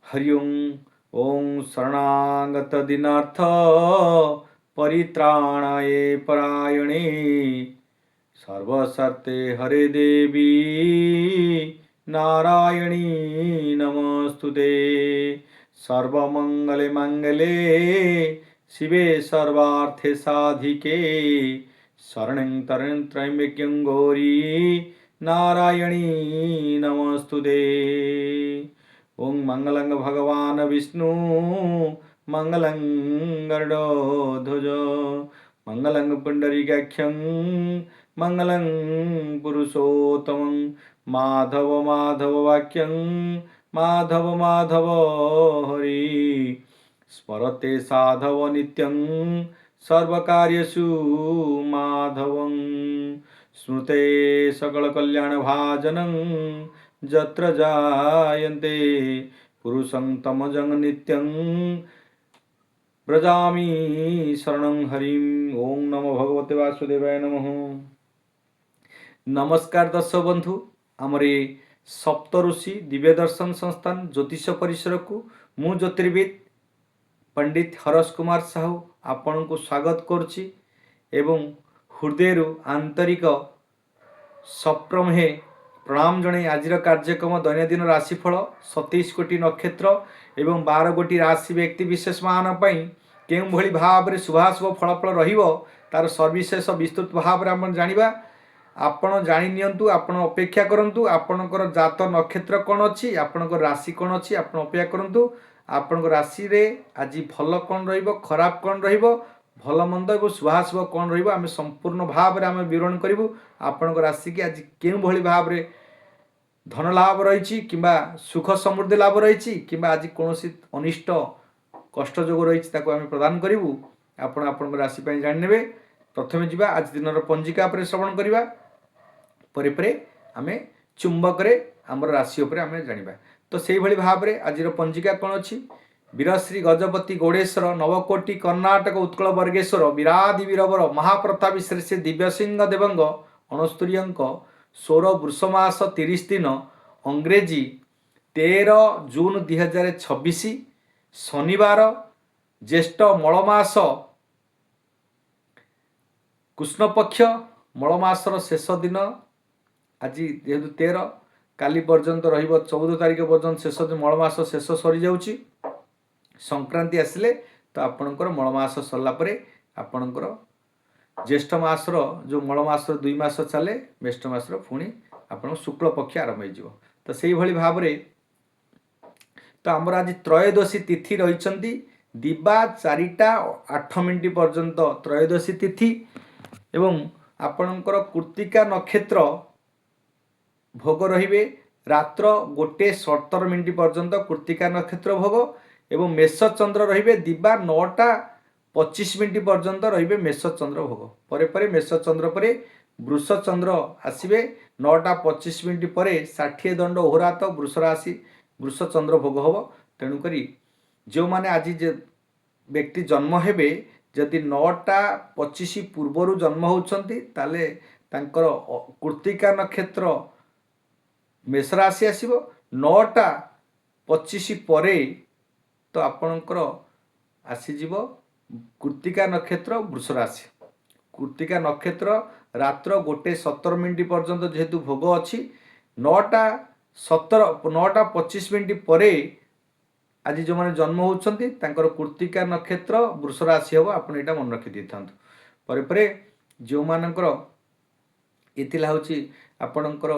हरि ओं। ओं शरणागत दीनार्थ परित्राणाय परायणे सर्वसत्ते हरे देवी नारायणी नमस्तुते। सर्वमंगले मंगले शिवे सर्वार्थे साधिके शरणं त्र्यंबक्यं गौरी नारायणी नमस्तुते। ओं मंगलं भगवान विष्णु मंगलं गरुडध्वज मंगलं पुंडरीकाक्षं मंगलं पुरुषोत्तमं माधव माधव वाक्यं माधव माधव हरि स्मरते साधव नित्यं सर्वकार्येषु माधवं स्मृते सकलकल्याणभाजनं जत्र जायन्ते पुरुषं तमजं नित्यं व्रजामि शरणं हरिं। ओं नमो भगवते वासुदेवाय नमः। नमस्कार दर्शक बंधु, आमर ये सप्तऋषि दिव्य दर्शन संस्थान ज्योतिष परिसर को मु ज्योतिर्विद पंडित हरस कुमार साहू आपण को स्वागत करुच्ची एवं हृदय आंतरिक सप्रमहे प्रणाम जणे। आज कार्यक्रम दैनंदिन राशिफल 27 कोटी नक्षत्र एवं 12 कोटी राशि व्यक्ति विशेष मान के भाव में शुभाशुभ फलाफल रहिबो तार सर्विशेष विस्तृत भाव में आम जानिबा। आपण जानि नियंतु, आपण अपेक्षा करंतु आपणकर जात नक्षत्र कौन अच्छी, आपणकर राशि कौन अच्छी, आपण अपेक्षा करंतु आपणकर राशि रे आज भल कौन रहिबो खराब कौन रहिबो भल मंद और शुभाशुभ कौन रहिबो आमे संपूर्ण भाव में आमे विवरण करिवु। आपणकर राशि की आज केउ भली भाव रे धन लाभ रही किंबा सुख समृद्धि लाभ रही किंबा आज कौन अनिष्ट कष्ट जोग रही आम प्रदान करूँ। आपण राशि जाने प्रथम जा आज दिन पंजिका पर श्रवण करवा परे आम चुंबक आम राशि आम जाना। तो से भाई भाव में आज पंजिका कौन अच्छी वीरश्री गजपति गौड़ेश्वर नवकोटि कर्णाटक उत्कल वर्गेश्वर विराधि वीरवर महाप्रतापी श्री श्री दिव्यसिंह देवंग 69 अंक 16 वृषमास 30 दिन अंग्रेजी 13 जून 2026 शनिवार ज्येष्ठ मलमास कृष्णपक्ष मलमासर शेष दिन आज जेहेतु 13 काली पर्यंत रहिबो 14 तारिख पर्यंत शेष मलमास शेष सरी जाउची। संक्रांति आसिले तो आपणकर मलमास सरला परे आपणकर ज्येष्ठ मासर जो मलमासर 2 मास चले ज्येष्ठ मासर पुणी आपण शुक्ल पक्ष आरंभ हो। तो से भाई भाव में तो आमर आज त्रयोदशी तिथि रही दिबा 4टा 8 मिनिट पर्यंत त्रयोदशी तिथि एवं आपणकर कृत्तिका नक्षत्र भोग रहिबे रात्र 1:17 मिनिट पर्यंत कृत्तिका नक्षत्र भोग एवं मेष चंद्र रहिबे दिबा 9टा 25 मिनिट पर्यंत रहिबे मेष चंद्र भोग परे परे मेष चंद्र परे वृष चंद्र आसिबे 9टा 25 मिनिट परे 60 दंड ओहरात वृष राशि वृष चंद्र भोग हम। तेणुक जो मैंने आज व्यक्ति जन्म हेबे जदि 9टा 25 पूर्वर जन्म होउछंती ताले तांकर कृत्तिका नक्षत्र मेष राशि आसिबो 9टा 25 परे तो आपणकर आसीजिवो कृत्तिका नक्षत्र वृष राशि। कृत्तिका नक्षत्र रात्र 1:17 मिनिट पर्यंत जेहेतु भोग अच्छी 9टा 25 मिनिट परे आज जो मैंने जन्म होती कृत्तिका नक्षत्र वृष राशि हम आप मन रखी था। परे परे जो मानकर इतिला हूँ आपणकर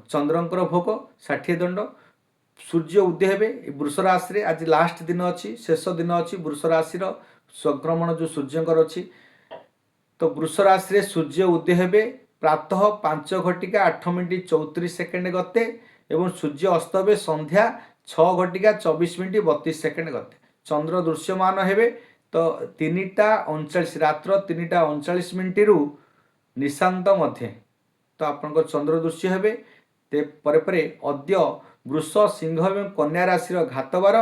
चंद्रंकर भोग 60 दंड सूर्य उदय हेबे वृष राशि आज लास्ट दिन अच्छी शेष दिन अच्छी वृष राशि संक्रमण जो सूर्यंकर अच्छी तो वृष राशि सूर्य उदय हेबे प्रातः 5:08 गते एवं सूर्य अस्त हे संध्या 6:24 गते। चंद्र दृश्यमान हेबे तो 3:39 रात्र 3:39 रु निशांत मध्य तो आपन चंद्र दृश्य हेबे। ते परे परे अद्य वृष सिंह एवं कन्या राशि घातबार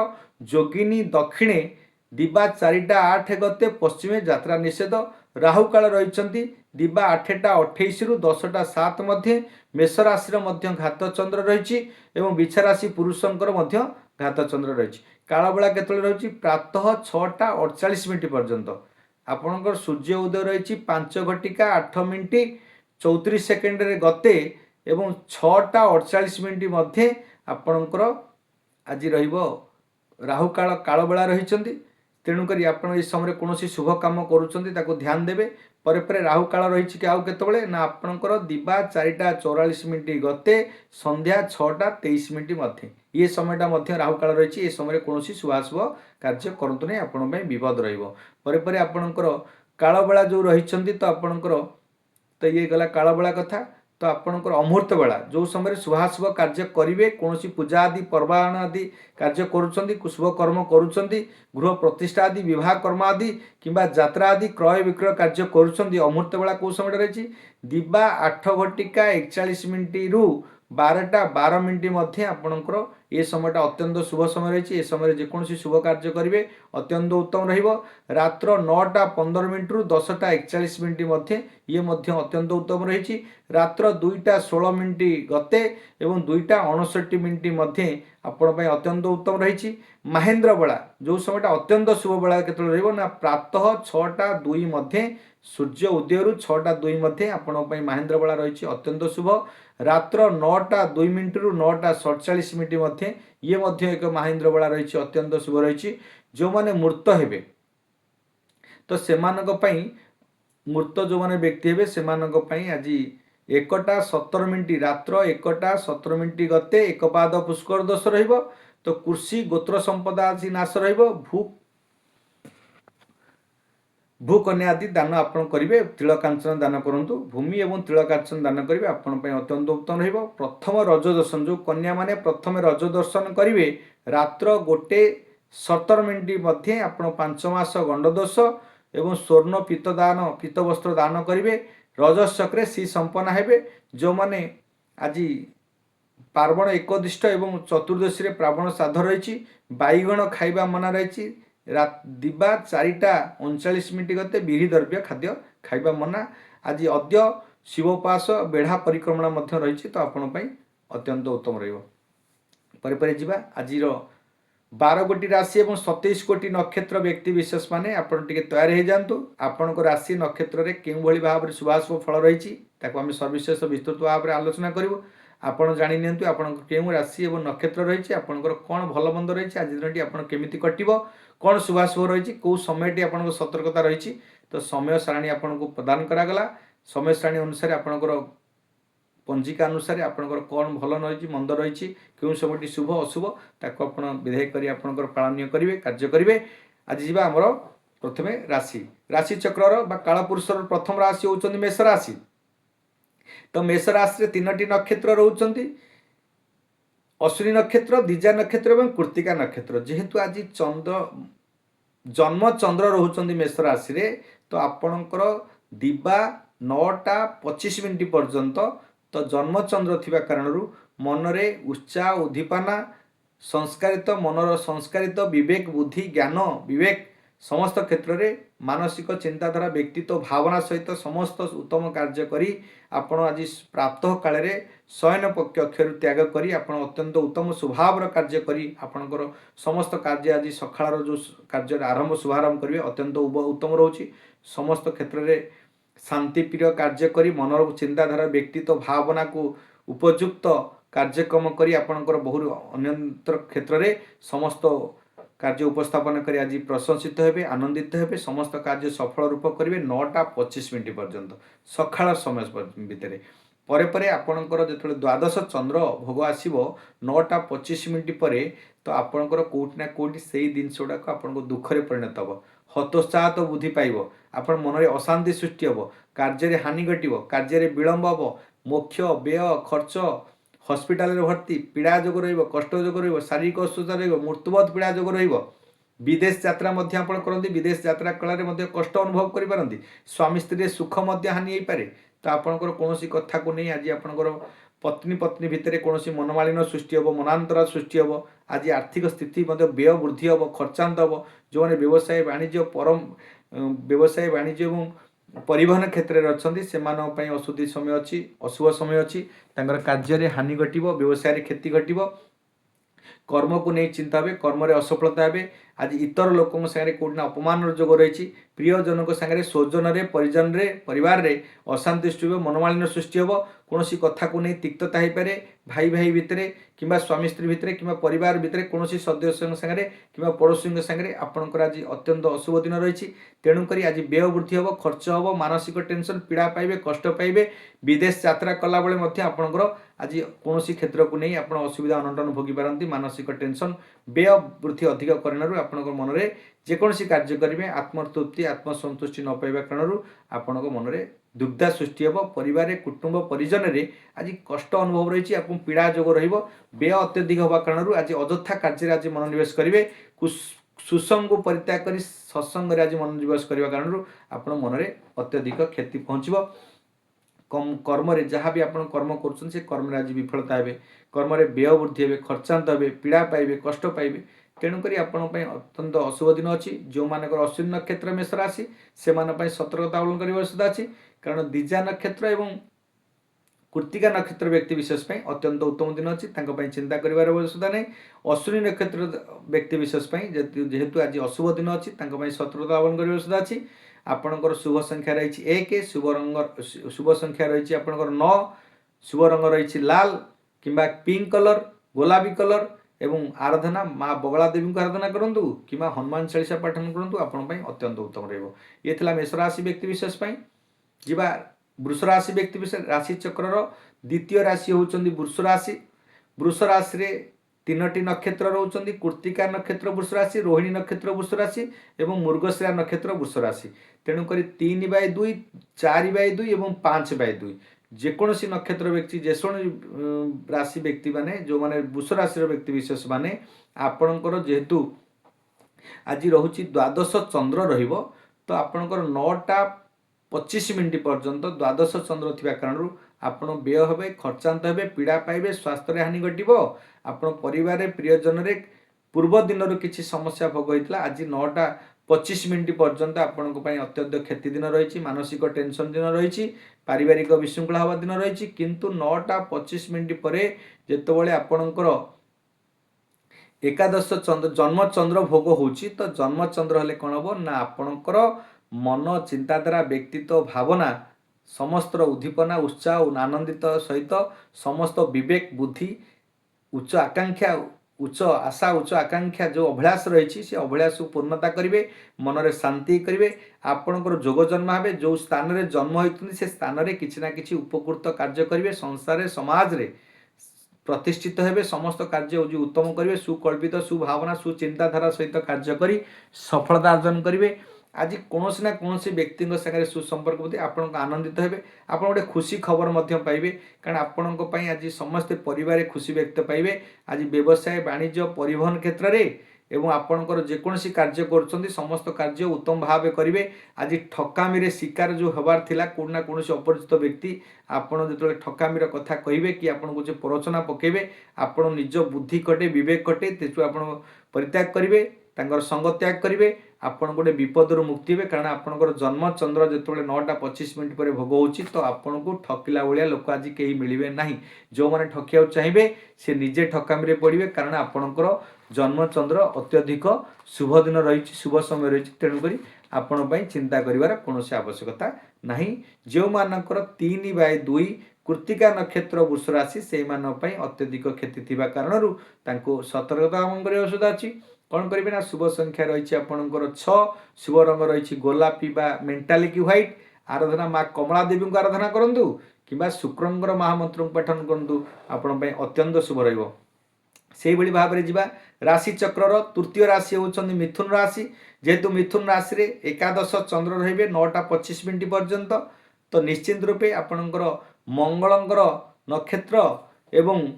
जोगिनी दक्षिणे दिबा 4:08 गते पश्चिमे यात्रा निषेध राहुकाल रही दिबा 8:28 रु 10:07 मध्य मेष राशि घात चंद्र रही बिछा राशि पुरुषंकर घात चंद्र रही कालबेला केतले रही प्रातः 6टा 48 मिनिट पर्यंत आपणकर सूर्य उदय रही 5:08 34 सेकेंड रे गते एवं 6टा 48 मिनिट मध्य आपणकर आज राहु काल कालबेला रही तेणुक आप समय कौन शुभ कम कर ध्यान देवे पर राहु काल रही कि आउ केतबेले ना आपणकर दिबा 4टा 44 मिनिट गते संध्या 6टा 23 मिनिट मध्य ये समयटा मध्य राहु काल रही समय कौन शुभाशुभ कार्य करतु नहीं आपण विपद रही आपणकर कालबेला जो रही तो आपणकर तो ये गला कालबेला कथा तो आपणकर अमुहूर्त बेला जो समय शुभाशुभ कार्य करेंगे कौन पूजा आदि पर्वाण आदि कार्य करुँच शुभ कर्म करुँच गृह प्रतिष्ठा आदि विवाह कर्म आदि किंबा यात्रा आदि क्रय विक्रय कार्य करुँच अमुहूर्त बेला कौ समय रही दिबा 8:41 रु 12टा 12 मिनिट मध्य आपणकर ये समयटा अत्यंत शुभ समय रही है समय जेकोसी शुभ कार्य करेंगे अत्यंत उत्तम रात्र 9टा 15 रु 10टा 41 मिनिट मध्य ये मध्य अत्यंत उत्तम रही रात्र 2टा 16 मिनिट गते एवं 2टा 59 मिनिट मध्य आपण अत्यंत उत्तम रही महेंद्र बेला जो समयटा अत्यंत शुभ बेला केतले ना प्रातः 6टा 2 मध्य सूर्य उदय 6टा 2 मध्य आपण महेंद्र बेला रही अत्यंत शुभ रात्र 9टा 2 मिनिट रु 9टा 47 मिनिट मध्य ये मध्य एक महेंद्र बेला रही अत्यंत शुभ रही जो माने मूर्त हेबे तो सेमानक पई मूर्त जो माने व्यक्ति हेबे सेमानक पई आज 1टा 17 मिनिट रात्र 1टा 17 मिनिट गते एक पाद पुष्कर दोष रहिबो तो कृषि गोत्र संपदा आज नाश रहिबो भूकन्या आदि दान आपण करेंगे तिलकांचन दान करूँ भूमि एवं तिलकांचन दान करेंगे आपण अत्यंत उत्तम रहिबो प्रथम रज दर्शन जो कन्या माने प्रथम रज दर्शन करेंगे रात्र 1:17 मिनिट मध्य आपण 5 मास गंडदोष एवं स्वर्ण पीत वस्त्र दान करेंगे रजचक्रे सी संपन्न हेबे जो माने आज पार्वण एकदृष्ट एवं चतुर्दशी रे प्रावण साध रही बैगण खाइबा मना रही दिबा 4टा 39 मिनिट गते बिरी द्रव्य खाद्य खाइबा मना आज अद्य शिवोपास बेढ़ा परिक्रमणा मध्य रही तो आपण अत्यंत उत्तम रही जीवा आज 12 कोटी राशि और 27 कोटी नक्षत्र व्यक्ति विशेष माने आपण टिके तैयार हो जातु आपण राशि नक्षत्र रे केउ भली भाव रे शुभाशुभ फल रही आम सविशेष विस्तृत भाव में आलोचना करूँ आपण जानि नियंतु आपण केउ राशि और नक्षत्र रही आपंकर कौन भल मंद रही आज दिन आप केमिति कटिबो कौन शुभाशुभ रही कौ समय आपण सतर्कता रही तो समय सारणी आपन को प्रदान करागला समय सारणी अनुसार आपणकर पंजिका अनुसार आपणकर कौन भल रही मंद रही क्यों समय शुभ अशुभ ताको आपण विधेय करी आपणकर पालनीय करेंगे कार्य करेंगे आज जीवा आमर प्रथमे राशि चक्रर बा कालपुरुषर प्रथम राशि होउचंदी मेष राशि तो मेष राशि रे 3टी नक्षत्र रहउचंदी अश्विनी नक्षत्र द्विजा नक्षत्र और कृत्तिका नक्षत्र जेहेतु आज चंद्र जन्म चंद्र रोचंदी मेष राशि रे तो आपणकर दिबा 9टा 25 मिनिट पर्यंत तो जन्म चंद्र थिबा कारणरू मनरे उत्साह उद्दीपना संस्कारित मनर संस्कारित विवेक बुद्धि ज्ञान विवेक समस्त क्षेत्र में मानसिक चिंताधारा व्यक्तित्व भावना सहित समस्त उत्तम कार्य करी आपण आज प्रातः काल शयन कक्ष त्याग करी आपण अत्यंत उत्तम स्वभाव कार्य करी आपणकर समस्त कार्य आज सकाळ जो कार्य आरंभ शुभारंभ करेंगे अत्यंत उत्तम रोचे समस्त क्षेत्र में शांतिप्रिय कार्य करी मनर चिंताधारा व्यक्तित्व भावना को उपयुक्त कार्यक्रम करी आपणकर बहु अन्यत्र क्षेत्र में समस्त कार्य उपस्थापन करी आज प्रशंसित हेबे आनंदित हेबे समस्त कार्य सफल रूप करेंगे 9टा 25 मिनिट पर्यंत सकाळ समय भितर परे आपणकर जो द्वादश चंद्र भोग आसो 9टा 25 मिनिट पर तो आपणकर कोठी ना कोठी से जिनस गुड़ाक आपको दुखरे परिणत हम हतोत्साह तो बुद्धि पाइब आपण मन में अशांति सृष्टि हम कार्य हानि घटव कार्य विलंब हम मोक्ष व्यय खर्च हस्पिटाल भर्ती पीड़ा जोग रष्ट जोग शारीरिक असुस्था मृत्युबत पीड़ा जोग विदेश यात्रा करती विदेश यात्रा कलार कष्ट अनुभव करें स्वामी स्त्री सुख हानि हो पारे तो आपंकर कौन कथा को नहीं आज आपंकर पत्नी पत्नी भितर कौन मनमालिन सृष्टि हम मनांतरा सृष्टि हम आज आर्थिक स्थिति व्यय वृद्धि हम खर्चांत हम जो मैंने व्यवसाय वाणिज्य परम व्यवसाय वाणिज्य और परिवहन क्षेत्र में अच्छा से अशुद्धि समय अच्छी अशुभ समय अच्छी कार्य हानि घटव व्यवसाय क्षति घटव कर्म को नहीं चिंता हे कर्म असफलता हे आज इतर लोक सागर कौटिना अपमान जोग रही प्रियजन सागर स्वजन परिजन परिवार रे अशांति सृष्टि हो मनोमालिन्य सृष्टि हो कौन कथा को नहीं तिक्तता हो पारे भाई भाई भितर कि स्वामी स्त्री भितर कि परिवार भितर कौन सदस्य सागर कि पड़ोशी सागर आपंकर आज अत्यंत अशुभ दिन रही तेणुक आज व्यय वृद्धि हम खर्च हम मानसिक टेंशन पीड़ा पाइबे कष्ट पाइबे विदेश यात्रा कला बेले आपंकर आज कौन क्षेत्र को नहीं आप असुविधा अनटन भोगी पारती मानसिक टेंशन व्यय वृद्धि अधिक कारण आपण मन में जेकोसी कार्य करेंगे आत्मतृप्ति आत्मसंतुष्टि न पाइबा कारण आपण मन में दुग्धा सृष्टि हे परिवार कुटुंब परिजन रे आज कष्ट अनुभव रही आप पीड़ा जोग व्यय अत्यधिक हवा कारण आज अଯଥା कार्य आज मनोनिवेश करेंगे सुसंग को परित्याग कर सत्संग आज मनोनिवेश करने कारण आपण मन में अत्यधिक क्षति पहुँचब कम कर्म जहाँ भी आप कर्म कर कर्म आज विफलता हे कर्म व्यय वृद्धि हे खर्चांत हे पीड़ा पाइबे कष्ट पाइबे तेणुक आपण अत्यंत अशुभ दिन अच्छी जो मानक अश्विनी नक्षत्र मेष राशि से सतर्कता अवलंबन करने आवश्यकता अच्छी कारण द्विजा नक्षत्र एवं कृत्तिका नक्षत्र व्यक्ति विशेष अत्यंत उत्तम दिन अच्छी चिंता कर आवश्यकता नहीं अश्विनी नक्षत्र व्यक्ति विशेष जेहेतु आज अशुभ दिन अच्छी सतर्कता अवलंबन करने आवश्यकता अच्छी आपणकर शुभ संख्या रही एक शुभ संख्या रही आपणकर 9 शुभ रंग रही लाल किंबा पिंक कलर गोलापी कलर एवं आराधना माँ बगला देवी को आराधना करूँ कि हनुमान चालीसा पाठन करूँ आपण अत्यंत उत्तम रहा मेष राशि व्यक्ति विशेष जीवा वृष राशि व्यक्ति विशेष राशि चक्र द्वितीय राशि होती वृष राशि वृष राशि तीनोटी नक्षत्र रोचंदी कृत्तिका नक्षत्र वृष राशि रोहिणी नक्षत्र वृष राशि एवं मृगशिरा नक्षत्र वृष राशि तेणुक 3/2 4/2 एवं 5/2 जेकोसी नक्षत्र व्यक्ति जेसो राशि व्यक्ति माने जो माने वृष राशि व्यक्ति विशेष माने आपणकर जेहेतु आज रोची द्वादश चंद्र रहिबो तो आपणकर 9:25 पर्यंत द्वादश चंद्र थिबा कारण आपण व्यय हे खर्चांत हे पीड़ा पाइबे स्वास्थ्य हानि घटो आपण परिवार प्रियजन पूर्व दिन किसी समस्या भोग होता आज 9:25 पर्यंत आपण अत्यंत क्षति दिन रही मानसिक टेंशन दिन रही पारिवारिक विशृंखला हवा दिन रही किंतु 9:25 पर जितेबाला आपणकर एकादश चंद्र जन्म चंद्र भोग होची तो जन्म चंद्र हेले कौन हम ना आपणकर मन चिंताधारा व्यक्तित्व भावना समस्त उद्दीपना उत्साह आनंदित सहित समस्त विवेक बुद्धि उच्च आकांक्षा उच्च आशा उच्च आकांक्षा जो अभिलाष रही से अभिलाष को पूर्णता करेंगे मन में शांति करेंगे आपणकर जोग जन्म हे जो स्थान में जन्म होती से स्थान में किसी ना कि उपकृत कार्य करेंगे संसार समाज रे प्रतिष्ठित हेबे समस्त कार्य उत्तम करेंगे सुकल्पित सुभावना सुचिंताधारा सहित कार्य कर सफलता अर्जन करेंगे आज कौन ना कौन व्यक्ति सागर सुसंपर्क प्रति आपन आनंदित हेबे आप गोटे खुशी खबर पाइबे कारण आपण आज समस्ते परिवार खुशी व्यक्त पाइबे आज व्यवसाय वाणिज्य परिवहन क्षेत्र में एवं आपणकर जेकोसी कार्य कर समस्त कार्य उत्तम भाव करेंगे आज ठकामी शिकार जो हबार थिला कौन ना कौन अपरिचित व्यक्ति आपड़ जो ठकामी कथा कहे कि आपको जो प्ररोचना पकेबे आपण निज बुद्धि कटे विवेक कटे तेजु आप परित्याग करेंगे संग त्याग करेंगे आपण गोटे विपद मुक्ति हे कारण आपणकर जन्म चंद्र जो 9:25 पर भोग होची तो आपन को ठकिला भाया लोक आज कहीं मिलवे ना जो मैंने ठकिया चाहिए से निजे ठकामी पड़े कारण आपणकर जन्म चंद्र अत्यधिक शुभ दिन रही शुभ समय रही तेणुक आपण चिंता करिवार कौन आवश्यकता नहीं जो मानकर 3/2 कृत्तिका नक्षत्र वृष राशि से अत्यधिक क्षति थिबा कारणरू तांको सतर्कता अवलंबन करने आवश्यकता अच्छी कौन करेंगे ना शुभ संख्या रही आपणकर 6 शुभ रंग रही गोलापी बा मेंटालिक व्हाइट आराधना माँ कमला देवी को आराधना करूँ कि शुक्रंकर महामंत्र पठन करूँ आपण अत्यंत शुभ रही भाव में जा राशि चक्र तृतीय राशि होती मिथुन राशि जेहेतु मिथुन राशि रे एकादश चंद्र रे 9:25 पर्यंत तो निश्चिंत रूपे आपणकर मंगलंकर नक्षत्र एवं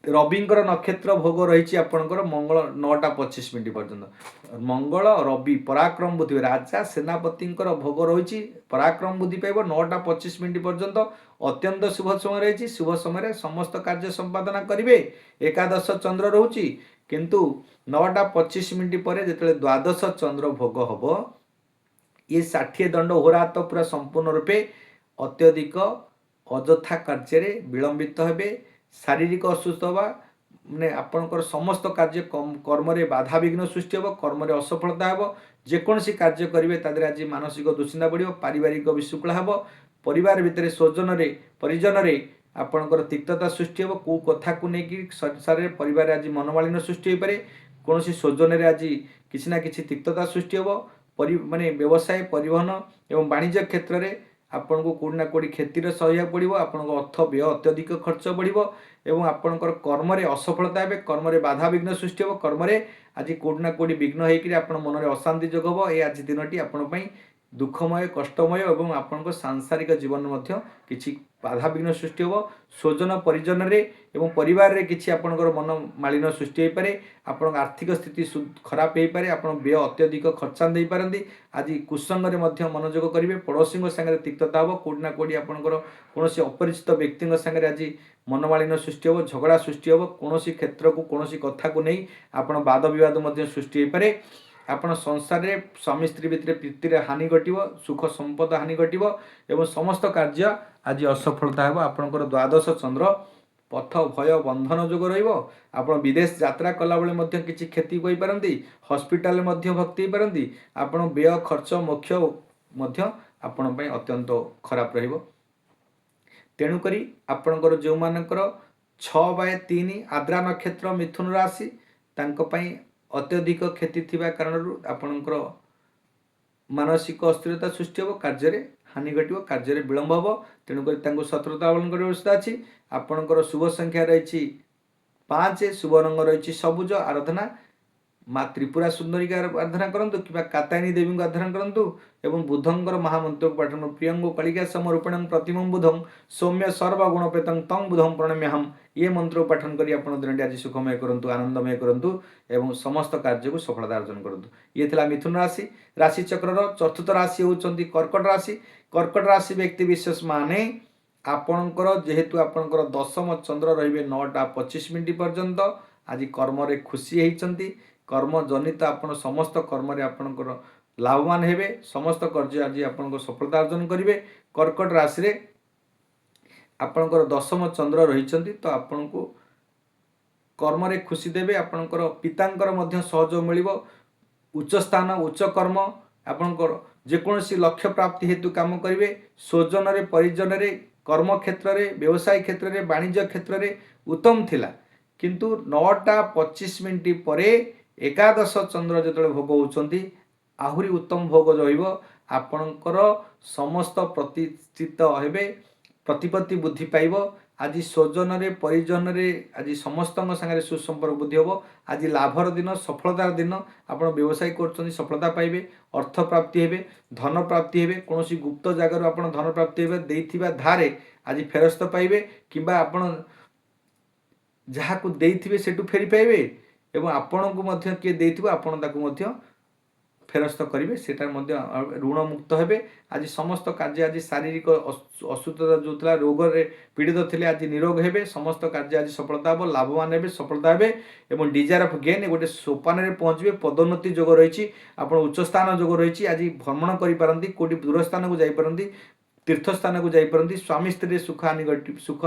रविंकर नक्षत्र भोग रही आपणकर मंगल 9:25 पर्यंत मंगल रवि पराक्रम बुद्धि राजा सेनापति भोग रही पराक्रम बुद्धि पाइब 9:25 पर्यंत अत्यंत शुभ समय रही शुभ समय समस्त कार्य संपादना करेंगे एकादश चंद्र रोची किंतु 9:25 पर जो द्वादश चंद्र भोग हम ये 60 दंड होरात पूरा संपूर्ण रूपे अत्यधिक अଯଥା कार्य विलंबित हेबे शारीरिक असुस्थ हवा ମାନେ ଆପଣଙ୍କର ସମସ୍ତ କାର୍ଯ୍ୟ କର୍ମରେ ବାଧାବିଘ୍ନ ସୃଷ୍ଟି ହେବ, କର୍ମରେ ଅସଫଳତା ହେବ। ଯେକୌଣସି କାର୍ଯ୍ୟ କରିବେ ତା ଦେହରେ ଆଜି ମାନସିକ ଦୁଶ୍ଚିନ୍ତା ବଢ଼ିବ, ପାରିବାରିକ ବିଶୃଙ୍ଖଳା ହେବ, ପରିବାର ଭିତରେ ସ୍ୱଜନରେ ପରିଜନରେ ଆପଣଙ୍କର ତିକ୍ତତା ସୃଷ୍ଟି ହେବ। କେଉଁ କଥାକୁ ନେଇକି ସଂସାରରେ ପରିବାରରେ ଆଜି ମନମାଳିନ୍ୟ ସୃଷ୍ଟି ହୋଇପାରେ। କୌଣସି ସ୍ୱଜନରେ ଆଜି କିଛି ନା କିଛି ତିକ୍ତତା ସୃଷ୍ଟି ହେବ। ମାନେ ବ୍ୟବସାୟ, ପରିବହନ ଏବଂ ବାଣିଜ୍ୟ କ୍ଷେତ୍ରରେ ଆପଣଙ୍କୁ କେଉଁଠି ନା କେଉଁଠି କ୍ଷତିର ସହିବାକୁ ପଡ଼ିବ। ଆପଣଙ୍କ ଅର୍ଥ ବ୍ୟୟ ଅତ୍ୟଧିକ ଖର୍ଚ୍ଚ ବଢ଼ିବ ଏବଂ ଆପଣଙ୍କର କର୍ମରେ ଅସଫଳତା ହେବେ, କର୍ମରେ ବାଧାବିଘ୍ନ ସୃଷ୍ଟି ହେବ। କର୍ମରେ ଆଜି କେଉଁଠି ନା କେଉଁଠି ବିଘ୍ନ ହେଇକରି ଆପଣ ମନରେ ଅଶାନ୍ତି ଯୋଗ ହେବ। ଏ ଆଜି ଦିନଟି ଆପଣଙ୍କ ପାଇଁ ଦୁଃଖମୟ, କଷ୍ଟମୟ ଏବଂ ଆପଣଙ୍କ ସାଂସାରିକ ଜୀବନ ମଧ୍ୟ କିଛି ବାଧାବିଘ୍ନ ସୃଷ୍ଟି ହେବ। ସ୍ୱଜନ ପରିଜନରେ ଏବଂ ପରିବାରରେ କିଛି ଆପଣଙ୍କର ମନମାଳିନ୍ୟ ସୃଷ୍ଟି ହୋଇପାରେ। ଆପଣଙ୍କ ଆର୍ଥିକ ସ୍ଥିତି ଖରାପ ହୋଇପାରେ। ଆପଣ ବ୍ୟୟ ଅତ୍ୟଧିକ ଖର୍ଚ୍ଚାନ୍ତ ଦେଇପାରନ୍ତି। ଆଜି କୁସଙ୍ଗରେ ମଧ୍ୟ ମନୋଯୋଗ କରିବେ। ପଡ଼ୋଶୀଙ୍କ ସାଙ୍ଗରେ ତିକ୍ତତା ହେବ। କେଉଁଠି ନା କେଉଁଠି ଆପଣଙ୍କର କୌଣସି ଅପରିଚିତ ବ୍ୟକ୍ତିଙ୍କ ସାଙ୍ଗରେ ଆଜି ମନମାଳିନ୍ୟ ସୃଷ୍ଟି ହେବ, ଝଗଡ଼ା ସୃଷ୍ଟି ହେବ। କୌଣସି କ୍ଷେତ୍ରକୁ କୌଣସି କଥାକୁ ନେଇ ଆପଣ ବାଦ ବିବାଦ ମଧ୍ୟ ସୃଷ୍ଟି ହୋଇପାରେ। ଆପଣ ସଂସାରରେ ସ୍ୱାମୀ ସ୍ତ୍ରୀ ଭିତରେ ପ୍ରୀତିରେ ହାନି ଘଟିବ, ସୁଖ ସମ୍ପଦ ହାନି ଘଟିବ ଏବଂ ସମସ୍ତ କାର୍ଯ୍ୟ ଆଜି ଅସଫଳତା ହେବ। ଆପଣଙ୍କର ଦ୍ୱାଦଶ ଚନ୍ଦ୍ର ପଥ ଭୟ ବନ୍ଧନ ଯୋଗ ରହିବ। ଆପଣ ବିଦେଶ ଯାତ୍ରା କଲାବେଳେ ମଧ୍ୟ କିଛି କ୍ଷତି କରିପାରନ୍ତି। ହସ୍ପିଟାଲରେ ମଧ୍ୟ ଭର୍ତ୍ତି ହୋଇପାରନ୍ତି। ଆପଣ ବ୍ୟୟ ଖର୍ଚ୍ଚ ମୋକ୍ଷ ମଧ୍ୟ ଆପଣ ପାଇଁ ଅତ୍ୟନ୍ତ ଖରାପ ରହିବ। ତେଣୁକରି ଆପଣଙ୍କର ଯେଉଁମାନଙ୍କର 6/3 ଆଦ୍ରା ନକ୍ଷତ୍ର ମିଥୁନ ରାଶି, ତାଙ୍କ ପାଇଁ ଅତ୍ୟଧିକ କ୍ଷତି ଥିବା କାରଣରୁ ଆପଣଙ୍କର ମାନସିକ ଅସ୍ଥିରତା ସୃଷ୍ଟି ହେବ, କାର୍ଯ୍ୟରେ ହାନି ଘଟିବ, କାର୍ଯ୍ୟରେ ବିଳମ୍ବ ହେବ। ତେଣୁକରି ତାଙ୍କୁ ସତର୍କତା ଅବଲମ୍ବନ କରିବା ବ୍ୟବସ୍ଥା ଅଛି। ଆପଣଙ୍କର ଶୁଭ ସଂଖ୍ୟା ରହିଛି 5, ଶୁଭ ରଙ୍ଗ ରହିଛି ସବୁଜ। ଆରାଧନା ମା ତ୍ରିପୁରା ସୁନ୍ଦରୀଙ୍କ ଆରାଧନା କରନ୍ତୁ କିମ୍ବା କାତ୍ୟାୟନୀ ଦେବୀଙ୍କୁ ଆରାଧନା କରନ୍ତୁ ଏବଂ ବୁଧଙ୍କର ମହାମନ୍ତ୍ରକୁ ପାଠନ ପ୍ରିୟଙ୍ଗୁ କଳିକା ସମରୂପଣଂ ପ୍ରତିମଂ ବୁଧଂ ସୌମ୍ୟ ସର୍ବଗୁଣପେତଂ ତଂ ବୁଧଂ ପ୍ରଣମ୍ୟହମ୍। ଏ ମନ୍ତ୍ରକୁ ପାଠନ କରି ଆପଣ ଦିନଟି ଆଜି ସୁଖମୟ କରନ୍ତୁ, ଆନନ୍ଦମୟ କରନ୍ତୁ ଏବଂ ସମସ୍ତ କାର୍ଯ୍ୟକୁ ସଫଳତା ଅର୍ଜନ କରନ୍ତୁ। ଇଏ ଥିଲା ମିଥୁନ ରାଶି। ରାଶିଚକ୍ରର ଚତୁର୍ଥ ରାଶି ହେଉଛନ୍ତି କର୍କଟ ରାଶି। କର୍କଟ ରାଶି ବ୍ୟକ୍ତି ବିଶେଷ ମାନେ ଆପଣଙ୍କର ଯେହେତୁ ଆପଣଙ୍କର ଦଶମ ଚନ୍ଦ୍ର ରହିବେ 9:25 ପର୍ଯ୍ୟନ୍ତ, ଆଜି କର୍ମରେ ଖୁସି ହେଇଛନ୍ତି। କର୍ମଜନିତ ଆପଣ ସମସ୍ତ କର୍ମରେ ଆପଣଙ୍କର ଲାଭବାନ ହେବେ। ସମସ୍ତ କାର୍ଯ୍ୟ ଆଜି ଆପଣଙ୍କ ସଫଳତା ଅର୍ଜନ କରିବେ। କର୍କଟ ରାଶିରେ ଆପଣଙ୍କର ଦଶମ ଚନ୍ଦ୍ର ରହିଛନ୍ତି, ତ ଆପଣଙ୍କୁ କର୍ମରେ ଖୁସି ଦେବେ। ଆପଣଙ୍କର ପିତାଙ୍କର ମଧ୍ୟ ସହଯୋଗ ମିଳିବ। ଉଚ୍ଚ ସ୍ଥାନ, ଉଚ୍ଚ କର୍ମ, ଆପଣଙ୍କର ଯେକୌଣସି ଲକ୍ଷ୍ୟ ପ୍ରାପ୍ତି ହେତୁ କାମ କରିବେ। ସ୍ୱଜନରେ ପରିଜନରେ, କର୍ମକ୍ଷେତ୍ରରେ, ବ୍ୟବସାୟ କ୍ଷେତ୍ରରେ, ବାଣିଜ୍ୟ କ୍ଷେତ୍ରରେ ଉତ୍ତମ ଥିଲା। କିନ୍ତୁ 9:25 ପରେ ଏକାଦଶ ଚନ୍ଦ୍ର ଯେତେବେଳେ ଭୋଗ ହେଉଛନ୍ତି, ଆହୁରି ଉତ୍ତମ ଭୋଗ ରହିବ। ଆପଣଙ୍କର ସମସ୍ତ ପ୍ରତିଷ୍ଠିତ ହେବେ, ପ୍ରତିପତ୍ତି ବୃଦ୍ଧି ପାଇବ। ଆଜି ସ୍ୱଜନରେ ପରିଜନରେ ଆଜି ସମସ୍ତଙ୍କ ସାଙ୍ଗରେ ସୁସମ୍ପର୍କ ବୃଦ୍ଧି ହେବ। ଆଜି ଲାଭର ଦିନ, ସଫଳତାର ଦିନ। ଆପଣ ବ୍ୟବସାୟ କରୁଛନ୍ତି, ସଫଳତା ପାଇବେ, ଅର୍ଥ ପ୍ରାପ୍ତି ହେବେ, ଧନ ପ୍ରାପ୍ତି ହେବେ। କୌଣସି ଗୁପ୍ତ ଜାଗାରୁ ଆପଣ ଧନ ପ୍ରାପ୍ତି ହେବେ। ଦେଇଥିବା ଧାରେ ଆଜି ଫେରସ୍ତ ପାଇବେ କିମ୍ବା ଆପଣ ଯାହାକୁ ଦେଇଥିବେ ସେଠୁ ଫେରି ପାଇବେ ଏବଂ ଆପଣଙ୍କୁ ମଧ୍ୟ କିଏ ଦେଇଥିବ ଆପଣ ତାକୁ ମଧ୍ୟ ଫେରସ୍ତ କରିବେ, ସେଟା ମଧ୍ୟ ଋଣ ମୁକ୍ତ ହେବେ। ଆଜି ସମସ୍ତ କାର୍ଯ୍ୟ ଆଜି ଶାରୀରିକ ଅସୁସ୍ଥତା ଯେଉଁ ଥିଲା, ରୋଗରେ ପୀଡ଼ିତ ଥିଲେ ଆଜି ନିରୋଗ ହେବେ। ସମସ୍ତ କାର୍ଯ୍ୟ ଆଜି ସଫଳତା ହେବ, ଲାଭବାନ ହେବେ, ସଫଳତା ହେବେ ଏବଂ ଡିଜାୟାର ଅଫ୍ ଗେନ୍ ଗୋଟେ ସୋପାନରେ ପହଞ୍ଚିବେ। ପଦୋନ୍ନତି ଯୋଗ ରହିଛି, ଆପଣ ଉଚ୍ଚସ୍ଥାନ ଯୋଗ ରହିଛି। ଆଜି ଭ୍ରମଣ କରିପାରନ୍ତି, କେଉଁଠି ଦୂର ସ୍ଥାନକୁ ଯାଇପାରନ୍ତି, ତୀର୍ଥସ୍ଥାନକୁ ଯାଇପାରନ୍ତି। ସ୍ୱାମୀ ସ୍ତ୍ରୀରେ ସୁଖ ହାନି ସୁଖ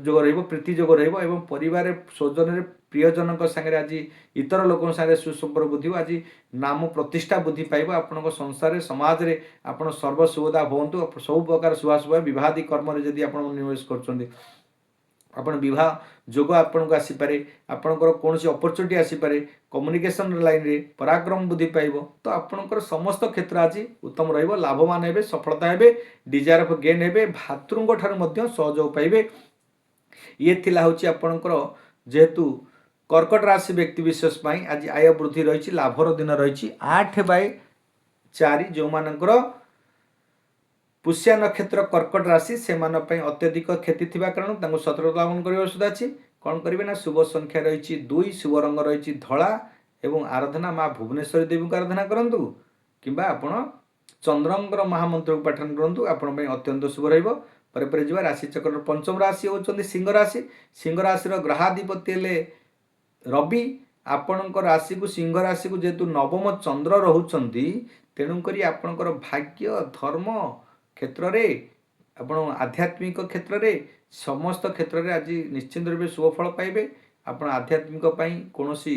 ଯୋଗ ରହିବ, ପ୍ରୀତି ଯୋଗ ରହିବ ଏବଂ ପରିବାରରେ ସ୍ୱଜନରେ ପ୍ରିୟଜନଙ୍କ ସାଙ୍ଗରେ ଆଜି ଇତର ଲୋକଙ୍କ ସାଙ୍ଗରେ ସୁସମ୍ପର୍କ ବୃଦ୍ଧି ହେବ। ଆଜି ନାମ ପ୍ରତିଷ୍ଠା ବୃଦ୍ଧି ପାଇବ। ଆପଣଙ୍କ ସଂସାରରେ ସମାଜରେ ଆପଣ ସର୍ବସୁବିଧା ହୁଅନ୍ତୁ। ସବୁ ପ୍ରକାର ଶୁଭାଶୁଭ ବିବାହାଦି କର୍ମରେ ଯଦି ଆପଣ ନିବେଶ କରୁଛନ୍ତି, ଆପଣ ବିବାହ ଯୋଗ ଆପଣଙ୍କୁ ଆସିପାରେ। ଆପଣଙ୍କର କୌଣସି ଅପରଚୁନିଟି ଆସିପାରେ। କମ୍ୟୁନିକେସନ୍ ଲାଇନ୍ରେ ପରାକ୍ରମ ବୃଦ୍ଧି ପାଇବ। ତ ଆପଣଙ୍କର ସମସ୍ତ କ୍ଷେତ୍ର ଆଜି ଉତ୍ତମ ରହିବ, ଲାଭବାନ ହେବେ, ସଫଳତା ହେବେ, ଡିଜାୟାର ଅଫ୍ ଗେନ୍ ହେବେ, ଭାତୃଙ୍କ ଠାରୁ ମଧ୍ୟ ସହଯୋଗ ପାଇବେ। ଇଏ ଥିଲା ହେଉଛି ଆପଣଙ୍କର ଯେହେତୁ କର୍କଟ ରାଶି ବ୍ୟକ୍ତି ବିଶେଷ ପାଇଁ ଆଜି ଆୟ ବୃଦ୍ଧି ରହିଛି, ଲାଭର ଦିନ ରହିଛି। 8/4 ଯେଉଁମାନଙ୍କର ପୁଷ୍ୟା ନକ୍ଷତ୍ର କର୍କଟ ରାଶି, ସେମାନଙ୍କ ପାଇଁ ଅତ୍ୟଧିକ କ୍ଷତି ଥିବା କାରଣ ତାଙ୍କୁ ସତର୍କତା ଅବଲମ୍ବନ କରିବା ସୁବିଧା ଅଛି। କ'ଣ କରିବେ ନା ଶୁଭ ସଂଖ୍ୟା ରହିଛି 2, ଶୁଭ ରଙ୍ଗ ରହିଛି ଧଳା ଏବଂ ଆରାଧନା ମା ଭୁବନେଶ୍ୱରୀ ଦେବୀଙ୍କୁ ଆରାଧନା କରନ୍ତୁ କିମ୍ବା ଆପଣ ଚନ୍ଦ୍ରଙ୍କର ମହାମନ୍ତ୍ରକୁ ପାଠନ କରନ୍ତୁ, ଆପଣଙ୍କ ପାଇଁ ଅତ୍ୟନ୍ତ ଶୁଭ ରହିବ। ପରେ ପରେ ଯିବା ରାଶିଚକ୍ରର ପଞ୍ଚମ ରାଶି ହେଉଛନ୍ତି ସିଂହ ରାଶି। ସିଂହ ରାଶିର ଗ୍ରହାଧିପତି ହେଲେ ରବି। ଆପଣଙ୍କ ରାଶିକୁ ସିଂହ ରାଶିକୁ ଯେହେତୁ ନବମ ଚନ୍ଦ୍ର ରହୁଛନ୍ତି, ତେଣୁକରି ଆପଣଙ୍କର ଭାଗ୍ୟ, ଧର୍ମ କ୍ଷେତ୍ରରେ, ଆପଣ ଆଧ୍ୟାତ୍ମିକ କ୍ଷେତ୍ରରେ, ସମସ୍ତ କ୍ଷେତ୍ରରେ ଆଜି ନିଶ୍ଚିନ୍ତ ରୂପେ ଶୁଭ ଫଳ ପାଇବେ। ଆପଣ ଆଧ୍ୟାତ୍ମିକ ପାଇଁ କୌଣସି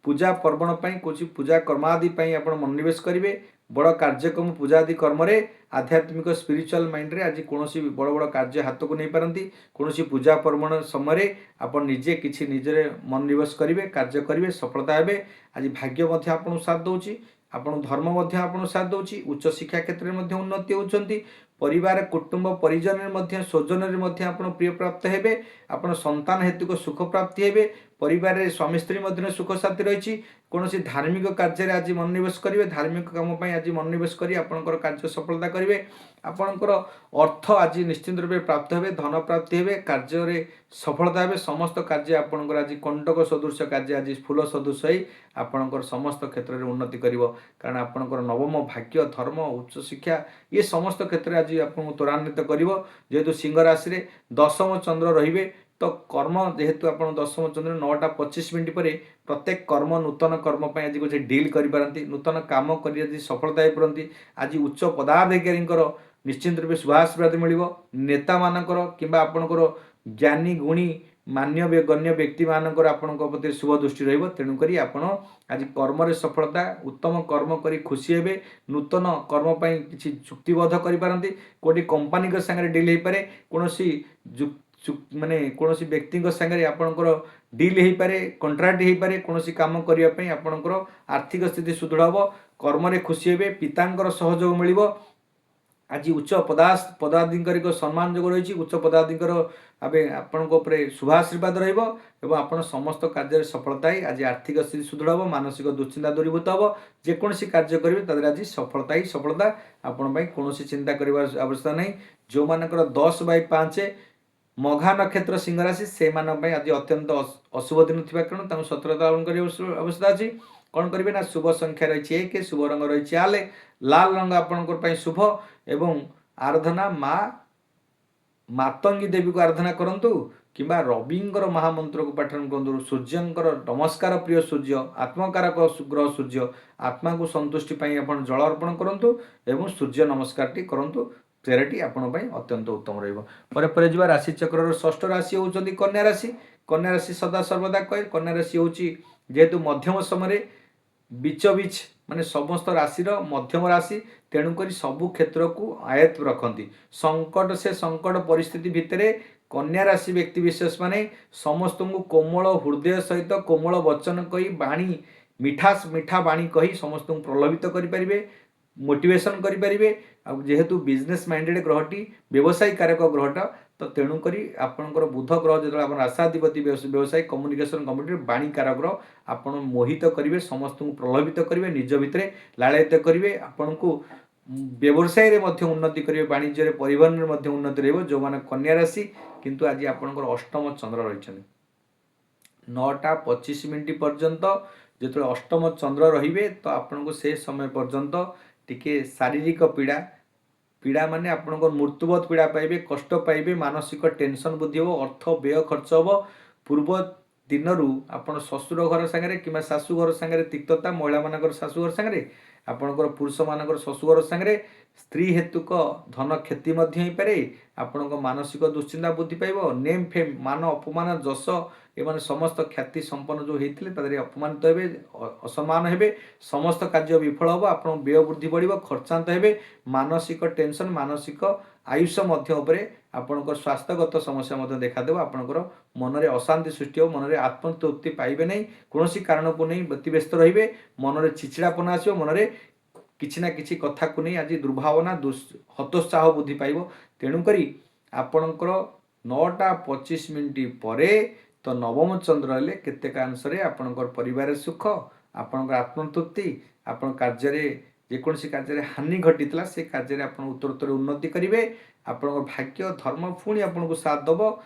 ପୂଜା ପର୍ବଣ ପାଇଁ କୌଣସି ପୂଜା କର୍ମାଦି ପାଇଁ ଆପଣ ମନୋନିବେଶ କରିବେ। ବଡ଼ କାର୍ଯ୍ୟକ୍ରମ ପୂଜା ଆଦି କର୍ମରେ ଆଧ୍ୟାତ୍ମିକ ସ୍ପିରିଚୁଆଲ୍ ମାଇଣ୍ଡରେ ଆଜି କୌଣସି ବଡ଼ ବଡ଼ କାର୍ଯ୍ୟ ହାତକୁ ନେଇପାରନ୍ତି। କୌଣସି ପୂଜା ପର୍ବଣ ସମୟରେ ଆପଣ ନିଜେ କିଛି ନିଜରେ ମନୋନିବେଶ କରିବେ, କାର୍ଯ୍ୟ କରିବେ, ସଫଳତା ହେବେ। ଆଜି ଭାଗ୍ୟ ମଧ୍ୟ ଆପଣଙ୍କୁ ସାଥ ଦେଉଛି, ଆପଣ ଧର୍ମ ମଧ୍ୟ ଆପଣଙ୍କୁ ସାଥ ଦେଉଛି। ଉଚ୍ଚ ଶିକ୍ଷା କ୍ଷେତ୍ରରେ ମଧ୍ୟ ଉନ୍ନତି ହେଉଛନ୍ତି। ପରିବାର କୁଟୁମ୍ବ ପରିଜନରେ ମଧ୍ୟ ସ୍ୱଜନରେ ମଧ୍ୟ ଆପଣ ପ୍ରିୟ ପ୍ରାପ୍ତ ହେବେ। ଆପଣ ସନ୍ତାନ ହେତୁକ ସୁଖ ପ୍ରାପ୍ତି ହେବେ। ପରିବାରରେ ସ୍ୱାମୀ ସ୍ତ୍ରୀ ମଧ୍ୟରେ ସୁଖ ଶାନ୍ତି ରହିଛି। କୌଣସି ଧାର୍ମିକ କାର୍ଯ୍ୟରେ ଆଜି ମନୋନିବେଶ କରିବେ, ଧାର୍ମିକ କାମ ପାଇଁ ଆଜି ମନୋନିବେଶ କରି ଆପଣଙ୍କର କାର୍ଯ୍ୟ ସଫଳତା କରିବେ। ଆପଣଙ୍କର ଅର୍ଥ ଆଜି ନିଶ୍ଚିନ୍ତ ରୂପେ ପ୍ରାପ୍ତ ହେବେ, ଧନ ପ୍ରାପ୍ତି ହେବେ, କାର୍ଯ୍ୟରେ ସଫଳତା ହେବେ। ସମସ୍ତ କାର୍ଯ୍ୟ ଆପଣଙ୍କର ଆଜି କଣ୍ଟକ ସଦୃଶ କାର୍ଯ୍ୟ ଆଜି ଫୁଲ ସଦୃଶ ହୋଇ ଆପଣଙ୍କର ସମସ୍ତ କ୍ଷେତ୍ରରେ ଉନ୍ନତି କରିବ। କାରଣ ଆପଣଙ୍କର ନବମ ଭାଗ୍ୟ, ଧର୍ମ, ଉଚ୍ଚଶିକ୍ଷା ଏ ସମସ୍ତ କ୍ଷେତ୍ରରେ ଆଜି ଆପଣଙ୍କୁ ତ୍ୱରାନ୍ୱିତ କରିବ। ଯେହେତୁ ସିଂହ ରାଶିରେ ଦଶମ ଚନ୍ଦ୍ର ରହିବେ, ତ କର୍ମ ଯେହେତୁ ଆପଣ ଦଶମ ଚନ୍ଦ୍ର 9:25 ପରେ ପ୍ରତ୍ୟେକ କର୍ମ ନୂତନ କର୍ମ ପାଇଁ ଆଜି କିଛି ଡିଲ୍ କରିପାରନ୍ତି, ନୂତନ କାମ କରି ଆଜି ସଫଳତା ହେଇପାରନ୍ତି। ଆଜି ଉଚ୍ଚ ପଦାଧିକାରୀଙ୍କର ନିଶ୍ଚିନ୍ତ ରୂପେ ଶୁଭାଶୀର୍ବାଦ ମିଳିବ। ନେତାମାନଙ୍କର କିମ୍ବା ଆପଣଙ୍କର ଜ୍ଞାନୀ ଗୁଣୀ ମାନ୍ୟ ଗଣ୍ୟ ବ୍ୟକ୍ତିମାନଙ୍କର ଆପଣଙ୍କ ପ୍ରତି ଶୁଭ ଦୃଷ୍ଟି ରହିବ। ତେଣୁକରି ଆପଣ ଆଜି କର୍ମରେ ସଫଳତା, ଉତ୍ତମ କର୍ମ କରି ଖୁସି ହେବେ। ନୂତନ କର୍ମ ପାଇଁ କିଛି ଚୁକ୍ତିବଦ୍ଧ କରିପାରନ୍ତି। କେଉଁଠି କମ୍ପାନୀଙ୍କ ସାଙ୍ଗରେ ଡିଲ୍ ହେଇପାରେ, କୌଣସି ମାନେ କୌଣସି ବ୍ୟକ୍ତିଙ୍କ ସାଙ୍ଗରେ ଆପଣଙ୍କର ଡିଲ୍ ହେଇପାରେ, କଣ୍ଟ୍ରାକ୍ଟ ହେଇପାରେ। କୌଣସି କାମ କରିବା ପାଇଁ ଆପଣଙ୍କର ଆର୍ଥିକ ସ୍ଥିତି ସୁଦୃଢ଼ ହେବ, କର୍ମରେ ଖୁସି ହେବେ, ପିତାଙ୍କର ସହଯୋଗ ମିଳିବ। ଆଜି ଉଚ୍ଚ ପଦାଧିକାରୀଙ୍କ ସମ୍ମାନ ଯୋଗ ରହିଛି। ଉଚ୍ଚ ପଦାଧିକାର ଭାବେ ଆପଣଙ୍କ ଉପରେ ଶୁଭାଶୀର୍ବାଦ ରହିବ ଏବଂ ଆପଣ ସମସ୍ତ କାର୍ଯ୍ୟରେ ସଫଳତା ହେଇ ଆଜି ଆର୍ଥିକ ସ୍ଥିତି ସୁଦୃଢ଼ ହେବ, ମାନସିକ ଦୁଶ୍ଚିନ୍ତା ଦୂରୀଭୂତ ହେବ। ଯେକୌଣସି କାର୍ଯ୍ୟ କରିବେ ତାদের ଆଜି ସଫଳତା ହିଁ ସଫଳତା। ଆପଣ ପାଇଁ କୌଣସି ଚିନ୍ତା କରିବାର ଆବଶ୍ୟକତା ନାହିଁ। ଯେଉଁମାନଙ୍କର 10/5 ମଘା ନକ୍ଷତ୍ର ସିଂହ ରାଶି, ସେମାନଙ୍କ ପାଇଁ ଆଜି ଅତ୍ୟନ୍ତ ଅଶୁଭ ଦିନ ଥିବା କାରଣରୁ ତାଙ୍କୁ ସତର୍କତା ଅବଲମ୍ବନ କରିବା ଆବଶ୍ୟକତା ଅଛି। କ'ଣ କରିବେ ନା ଶୁଭ ସଂଖ୍ୟା ରହିଛି 1, ଶୁଭ ରଙ୍ଗ ରହିଛି ଲାଲ ରଙ୍ଗ ଆପଣଙ୍କ ପାଇଁ ଶୁଭ। ଏବଂ ଆରାଧନା ମାତଙ୍ଗୀ ଦେବୀକୁ ଆରାଧନା କରନ୍ତୁ କିମ୍ବା ରବିଙ୍କର ମହାମନ୍ତ୍ରକୁ ପାଠନ କରନ୍ତୁ। ସୂର୍ଯ୍ୟଙ୍କର ନମସ୍କାର, ପ୍ରିୟ ସୂର୍ଯ୍ୟ ଆତ୍ମକାରକ ଗ୍ରହ ସୂର୍ଯ୍ୟ, ଆତ୍ମାକୁ ସନ୍ତୁଷ୍ଟି ପାଇଁ ଆପଣ ଜଳ ଅର୍ପଣ କରନ୍ତୁ ଏବଂ ସୂର୍ଯ୍ୟ ନମସ୍କାରଟି କରନ୍ତୁ। ତେରଟି ଆପଣଙ୍କ ପାଇଁ ଅତ୍ୟନ୍ତ ଉତ୍ତମ ରହିବ। ପରେ ଯିବା ରାଶିଚକ୍ରର ଷଷ୍ଠ ରାଶି ହେଉଛନ୍ତି କନ୍ୟା ରାଶି। କନ୍ୟା ରାଶି ସଦା ସର୍ବଦା କହେ, କନ୍ୟା ରାଶି ହେଉଛି ଯେହେତୁ ମଧ୍ୟମ ସମୟରେ ବିଚ ମାନେ ସମସ୍ତ ରାଶିର ମଧ୍ୟମ ରାଶି, ତେଣୁକରି ସବୁ କ୍ଷେତ୍ରକୁ ଆୟତ୍ତ ରଖନ୍ତି। ସଙ୍କଟ ପରିସ୍ଥିତି ଭିତରେ କନ୍ୟା ରାଶି ବ୍ୟକ୍ତି ବିଶେଷ ମାନେ ସମସ୍ତଙ୍କୁ କୋମଳ ହୃଦୟ ସହିତ କୋମଳ ବଚନ କହି ମିଠା ବାଣୀ କହି ସମସ୍ତଙ୍କୁ ପ୍ରଲୋଭିତ କରିପାରିବେ, ମୋଟିଭେସନ୍ କରିପାରିବେ। ଆଉ ଯେହେତୁ ବିଜନେସ୍ ମାଇଣ୍ଡେଡ୍ ଗ୍ରହଟି, ବ୍ୟବସାୟୀ କାରକ ଗ୍ରହଟା, ତ ତେଣୁକରି ଆପଣଙ୍କର ବୁଧ ଗ୍ରହ ଯେତେବେଳେ ଆପଣ ରାଶାଧିପତି ବ୍ୟବସାୟୀ କମ୍ୟୁନିକେସନ୍ କମ୍ୟୁନିଟିରେ ବାଣୀ କାରକ ଆପଣ ମୋହିତ କରିବେ, ସମସ୍ତଙ୍କୁ ପ୍ରଲୋଭିତ କରିବେ, ନିଜ ଭିତରେ ଲାଳାୟିତ କରିବେ। ଆପଣଙ୍କୁ ବ୍ୟବସାୟରେ ମଧ୍ୟ ଉନ୍ନତି କରିବେ, ବାଣିଜ୍ୟରେ ପରିବହନରେ ମଧ୍ୟ ଉନ୍ନତି ରହିବ। ଯେଉଁମାନେ କନ୍ୟା ରାଶି, କିନ୍ତୁ ଆଜି ଆପଣଙ୍କର ଅଷ୍ଟମ ଚନ୍ଦ୍ର ରହିଛନ୍ତି 9:25 ପର୍ଯ୍ୟନ୍ତ। ଯେତେବେଳେ ଅଷ୍ଟମ ଚନ୍ଦ୍ର ରହିବେ ତ ଆପଣଙ୍କୁ ସେ ସମୟ ପର୍ଯ୍ୟନ୍ତ ଟିକେ ଶାରୀରିକ ପୀଡ଼ା ମାନେ ଆପଣଙ୍କ ମୃତ୍ୟୁବତ ପୀଡ଼ା ପାଇବେ, କଷ୍ଟ ପାଇବେ, ମାନସିକ ଟେନସନ୍ ବୃଦ୍ଧି ହେବ, ଅର୍ଥ ବ୍ୟୟ ଖର୍ଚ୍ଚ ହେବ। ପୂର୍ବ ଦିନରୁ ଆପଣ ଶ୍ୱଶୁର ଘର ସାଙ୍ଗରେ କିମ୍ବା ଶାଶୁଘର ସାଙ୍ଗରେ ତିକ୍ତତା, ମହିଳାମାନଙ୍କର ଶାଶୁଘର ସାଙ୍ଗରେ, ଆପଣଙ୍କର ପୁରୁଷମାନଙ୍କର ଶ୍ୱଶୁଘର ସାଙ୍ଗରେ ସ୍ତ୍ରୀ ହେତୁକ ଧନ କ୍ଷତି ମଧ୍ୟ ହେଇପାରେ। ଆପଣଙ୍କ ମାନସିକ ଦୁଶ୍ଚିନ୍ତା ବୃଦ୍ଧି ପାଇବ। ନେମ୍ ଫେମ୍, ମାନ ଅପମାନ, ଯଶ ଏମାନେ ସମସ୍ତ ଖ୍ୟାତି ସମ୍ପନ୍ନ ଯେଉଁ ହେଇଥିଲେ ତାଦେହରେ ଅପମାନିତ ହେବେ, ଅସମ୍ମାନ ହେବେ। ସମସ୍ତ କାର୍ଯ୍ୟ ବିଫଳ ହେବ, ଆପଣଙ୍କ ବ୍ୟୟ ବୃଦ୍ଧି ବଢ଼ିବ, ଖର୍ଚ୍ଚାନ୍ତ ହେବେ। ମାନସିକ ଟେନସନ୍, ମାନସିକ ଆୟୁଷ ମଧ୍ୟ ଉପରେ ଆପଣଙ୍କର ସ୍ୱାସ୍ଥ୍ୟଗତ ସମସ୍ୟା ମଧ୍ୟ ଦେଖାଦେବ। ଆପଣଙ୍କର ମନରେ ଅଶାନ୍ତି ସୃଷ୍ଟି ହେବ, ମନରେ ଆତ୍ମତୃପ୍ତି ପାଇବେ ନାହିଁ, କୌଣସି କାରଣକୁ ନେଇ ବ୍ୟତିବ୍ୟସ୍ତ ରହିବେ, ମନରେ ଚିଚିଡ଼ାପନା ଆସିବ, ମନରେ କିଛି ନା କିଛି କଥାକୁ ନେଇ ଆଜି ଦୁର୍ଭାବନା ହତୋତ୍ସାହ ବୃଦ୍ଧି ପାଇବ। ତେଣୁକରି ଆପଣଙ୍କର 9:25 ପରେ ତ ନବମ ଚନ୍ଦ୍ର ହେଲେ କେତେକାଂଶରେ ଆପଣଙ୍କର ପରିବାରରେ ସୁଖ, ଆପଣଙ୍କର ଆତ୍ମତୃପ୍ତି, ଆପଣ କାର୍ଯ୍ୟରେ ଯେକୌଣସି କାର୍ଯ୍ୟରେ ହାନି ଘଟିଥିଲା ସେ କାର୍ଯ୍ୟରେ ଆପଣ ଉତ୍ତରୋତ୍ତର ଉନ୍ନତି କରିବେ। ଆପଣଙ୍କର ଭାଗ୍ୟ ଧର୍ମ ପୁଣି ଆପଣଙ୍କୁ ସାଥ ଦେବ।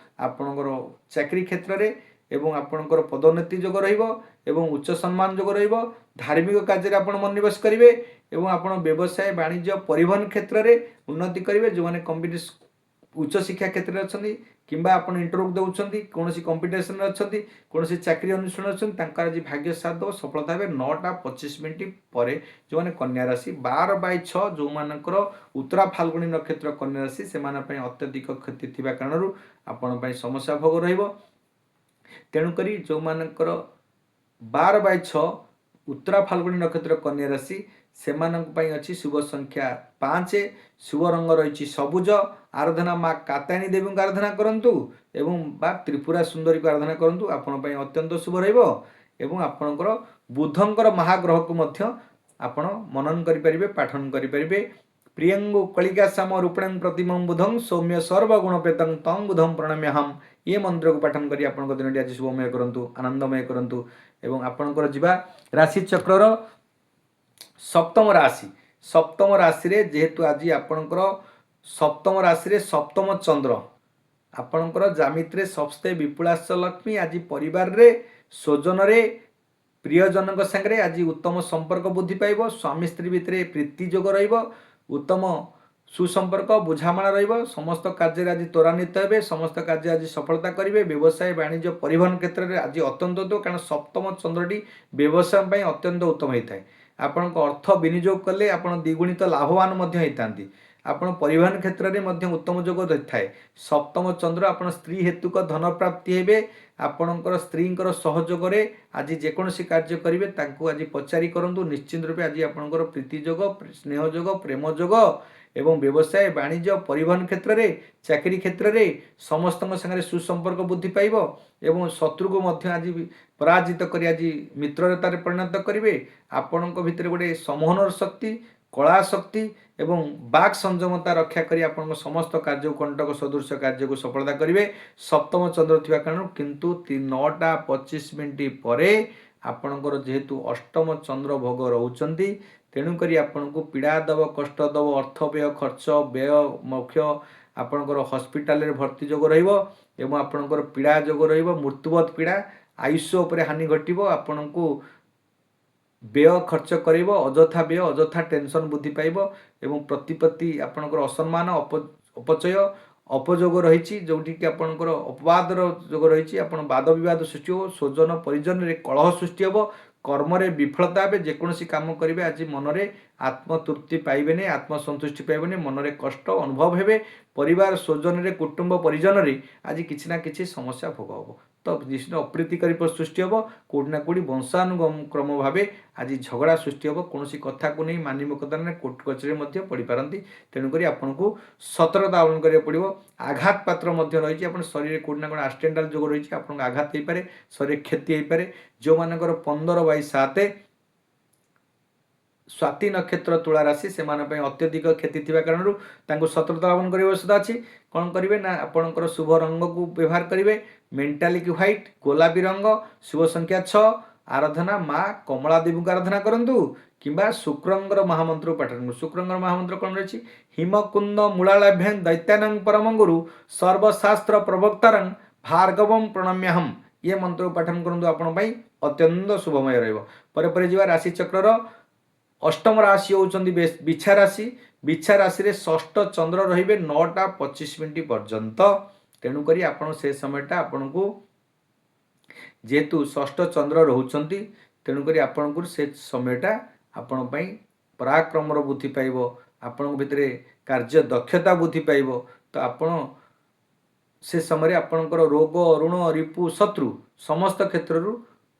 ଆପଣଙ୍କର ଚାକିରୀ କ୍ଷେତ୍ରରେ ଏବଂ ଆପଣଙ୍କର ପଦୋନ୍ନତି ଯୋଗ ରହିବ ଏବଂ ଉଚ୍ଚ ସମ୍ମାନ ଯୋଗ ରହିବ। ଧାର୍ମିକ କାର୍ଯ୍ୟରେ ଆପଣ ମନୋନିବେଶ କରିବେ ଏବଂ ଆପଣ ବ୍ୟବସାୟ ବାଣିଜ୍ୟ ପରିବହନ କ୍ଷେତ୍ରରେ ଉନ୍ନତି କରିବେ। ଯେଉଁମାନେ ଉଚ୍ଚଶିକ୍ଷା କ୍ଷେତ୍ରରେ ଅଛନ୍ତି କିମ୍ବା ଆପଣ ଇଣ୍ଟରଭ୍ୟୁ ଦେଉଛନ୍ତି, କୌଣସି କମ୍ପିଟିସନରେ ଅଛନ୍ତି, କୌଣସି ଚାକିରି ଅନୁଷ୍ଠାନରେ ଅଛନ୍ତି, ତାଙ୍କର ଆଜି ଭାଗ୍ୟ ସାଥ ଦେବ, ସଫଳତା ହେବେ। 9:25 ପରେ ଯେଉଁମାନେ କନ୍ୟା ରାଶି, 12/6 ଯେଉଁମାନଙ୍କର ଉତ୍ତରା ଫାଲ୍ଗୁଣୀ ନକ୍ଷତ୍ର କନ୍ୟା ରାଶି, ସେମାନଙ୍କ ପାଇଁ ଅତ୍ୟଧିକ କ୍ଷତି ଥିବା କାରଣରୁ ଆପଣଙ୍କ ପାଇଁ ସମସ୍ୟା ଭୋଗ ରହିବ। तेणुक जो मानकर 12/6 उत्तरा फाल्गुनी नक्षत्र कन्या राशि से अच्छी शुभ संख्या 5, शुभ रंग रही सबुज। आराधना माँ कात्यायनी देवी को आराधना करंतु एवं बा त्रिपुरा सुंदरी को आराधना करंतु आपण पई अत्यंत शुभ रहिबो। एवं आपणकर बुधंकर महाग्रह को मध्य आपण मनन करि परिबे, पाठन करि परिबे। प्रियंगु कलिका सम रूपणं प्रतिमं बुधं सौम्य सर्वगुणपेतं तं बुधं प्रणम्यहम। ये मंत्र को पाठन करी आपन दिनटी आज शुभमय करंतु, आनंदमय करंतु। एवं आपणकर जीवा राशि चक्रर सप्तम राशि, सप्तम राशि रे जेहेतु आज आपणकर सप्तम राशि रे सप्तम चंद्र आपणकर जामित्रे सप्ते विपुलाश लक्ष्मी आज परिवार रे स्वजन रे प्रियजन संगे आज उत्तम संपर्क बुद्धि पाइब। स्वामी स्त्री भितर प्रीति जोग रहिब, उत्तम सुसंपर्क बुझामणा रहिब। समस्त कार्य आज त्वरान्वित हेबे, समस्त कार्य आज सफलता करेंगे। व्यवसाय वाणिज्य परिवहन क्षेत्र में आज अत्यंत कारण सप्तम चंद्रटी व्यवसाय ପାଇଁ अत्यंत उत्तम होता है। आपण अर्थ विनियोग कले आपण द्विगुणित लाभवान होती। आपण परिवहन क्षेत्र में उत्तम जोग थाए। सप्तम चंद्र आपण स्त्री हेतुक धन प्राप्ति हेबे। आपणकर स्त्रींकर सहयोग आज जेकोसी कार्य करेंगे तांको आज पचारि करंतु। निश्चित रूपे आज आपणकर प्रीति जोग, स्नेह जोग, प्रेम जोग एवं व्यवसाय वाणिज्य परिवहन क्षेत्र में चाकरी क्षेत्र में समस्त संगे सुसंपर्क बुद्धि पाइब। एवं शत्रु को मध्य आज पराजित कर आज मित्रतार परिणत करेंगे। आपण भितर गोटे समोहनर शक्ति, कला शक्ति एवं बाक संयमता रक्षा करी आपण समस्त कार्य कंटक सदृश कार्य को सफलता करेंगे। सप्तम चंद्र थिबा कारण किंतु 9:25 पर आपणकर जेहेतु अष्टम चंद्र भोग रोचंती तेणुक आपन को पीड़ा दब, कष्ट दब, अर्थ व्यय खर्च व्यय मुख्य आपणकर हस्पिटाल भर्ती जोग रहिबो एवं आपणकर पीड़ा जोग रहिबो। मृत्युवत पीड़ा आयुष्य उपर हानि घटिबो। आपण को व्यय खर्च करिबो, अजथा व्यय अजथा टेंशन बुद्धि पाइबो एवं प्रतिपत्ति आपणकर असम्मान अपचय अपजोग रही जोटी कि आपणकर अपवादर जोग रही। आपण वाद विवाद सृष्टि हो, स्वजन परिजन रे कलह सृष्टि हो, कर्म रे विफलता हे। जेकोसी काम करेंगे आज मनरे आत्मतृप्ति पाइबेनी, आत्मसंतुष्टि पाइबेनी, मनरे कष्ट अनुभव हेबे। परिवार स्वजन रे कुटुंब परिजन रे आज किछि ना किछि समस्या भोग हो तो निश्चित अप्रीतिकारी सृष्टि हम। कौटि ना कौटि वंशानुक्रम भाव आज झगड़ा सृष्टि हम। कौन कथा को नहीं मानविकता कोर्ट कचेरी पड़ पारती। तेणुक आपन को सतर्कता अवलंबन करा पड़ो। आघात पात्र रही आप शरीर कौटि ना कौट एक्सीडेंटल जोग रही आप आघात हो पारे, शरीर क्षति हो पारे। जो मानकर 15/7 स्वाति नक्षत्र तुला राशि से अत्यधिक क्षति थी कारण सतर्कता अवलंबन करने आवश्यकता अच्छी। कौन करेंगे ना आपणकर शुभ रंग को व्यवहार करेंगे मेटालिक व्हाइट गोलापी रंग। शुभ संख्या 6। आराधना माँ कमला देवी को आराधना करंतु किंबा शुक्रंगर महामंत्र पाठ करूँ। शुक्रंगर महामंत्र कौन रही? हिमकुंद मूलाभ्यं दैत्यानं परम गुरु सर्वशास्त्र प्रवक्तारं भार्गवं प्रणम्यहम। ये मंत्र पाठन करूँ आपण अत्यंत शुभमय रही। जीवा राशि चक्रर अष्टम राशि होउचंदी बिछा राशि। बिछा राशि रे षष्ठ चंद्र रहिबे 9:25 पर्यंत। तेणुक आपण से समयटा आपण को जेहेतु षष्ठ चंद्र रोचंती तेणुक आपण को से समयटा आपण पई पराक्रम बुद्धि पाइब। आपण भितरे कार्य दक्षता बुद्धि पाइब। तो आपण से समय आपणकर रोग ऋण रिपु शत्रु समस्त क्षेत्रु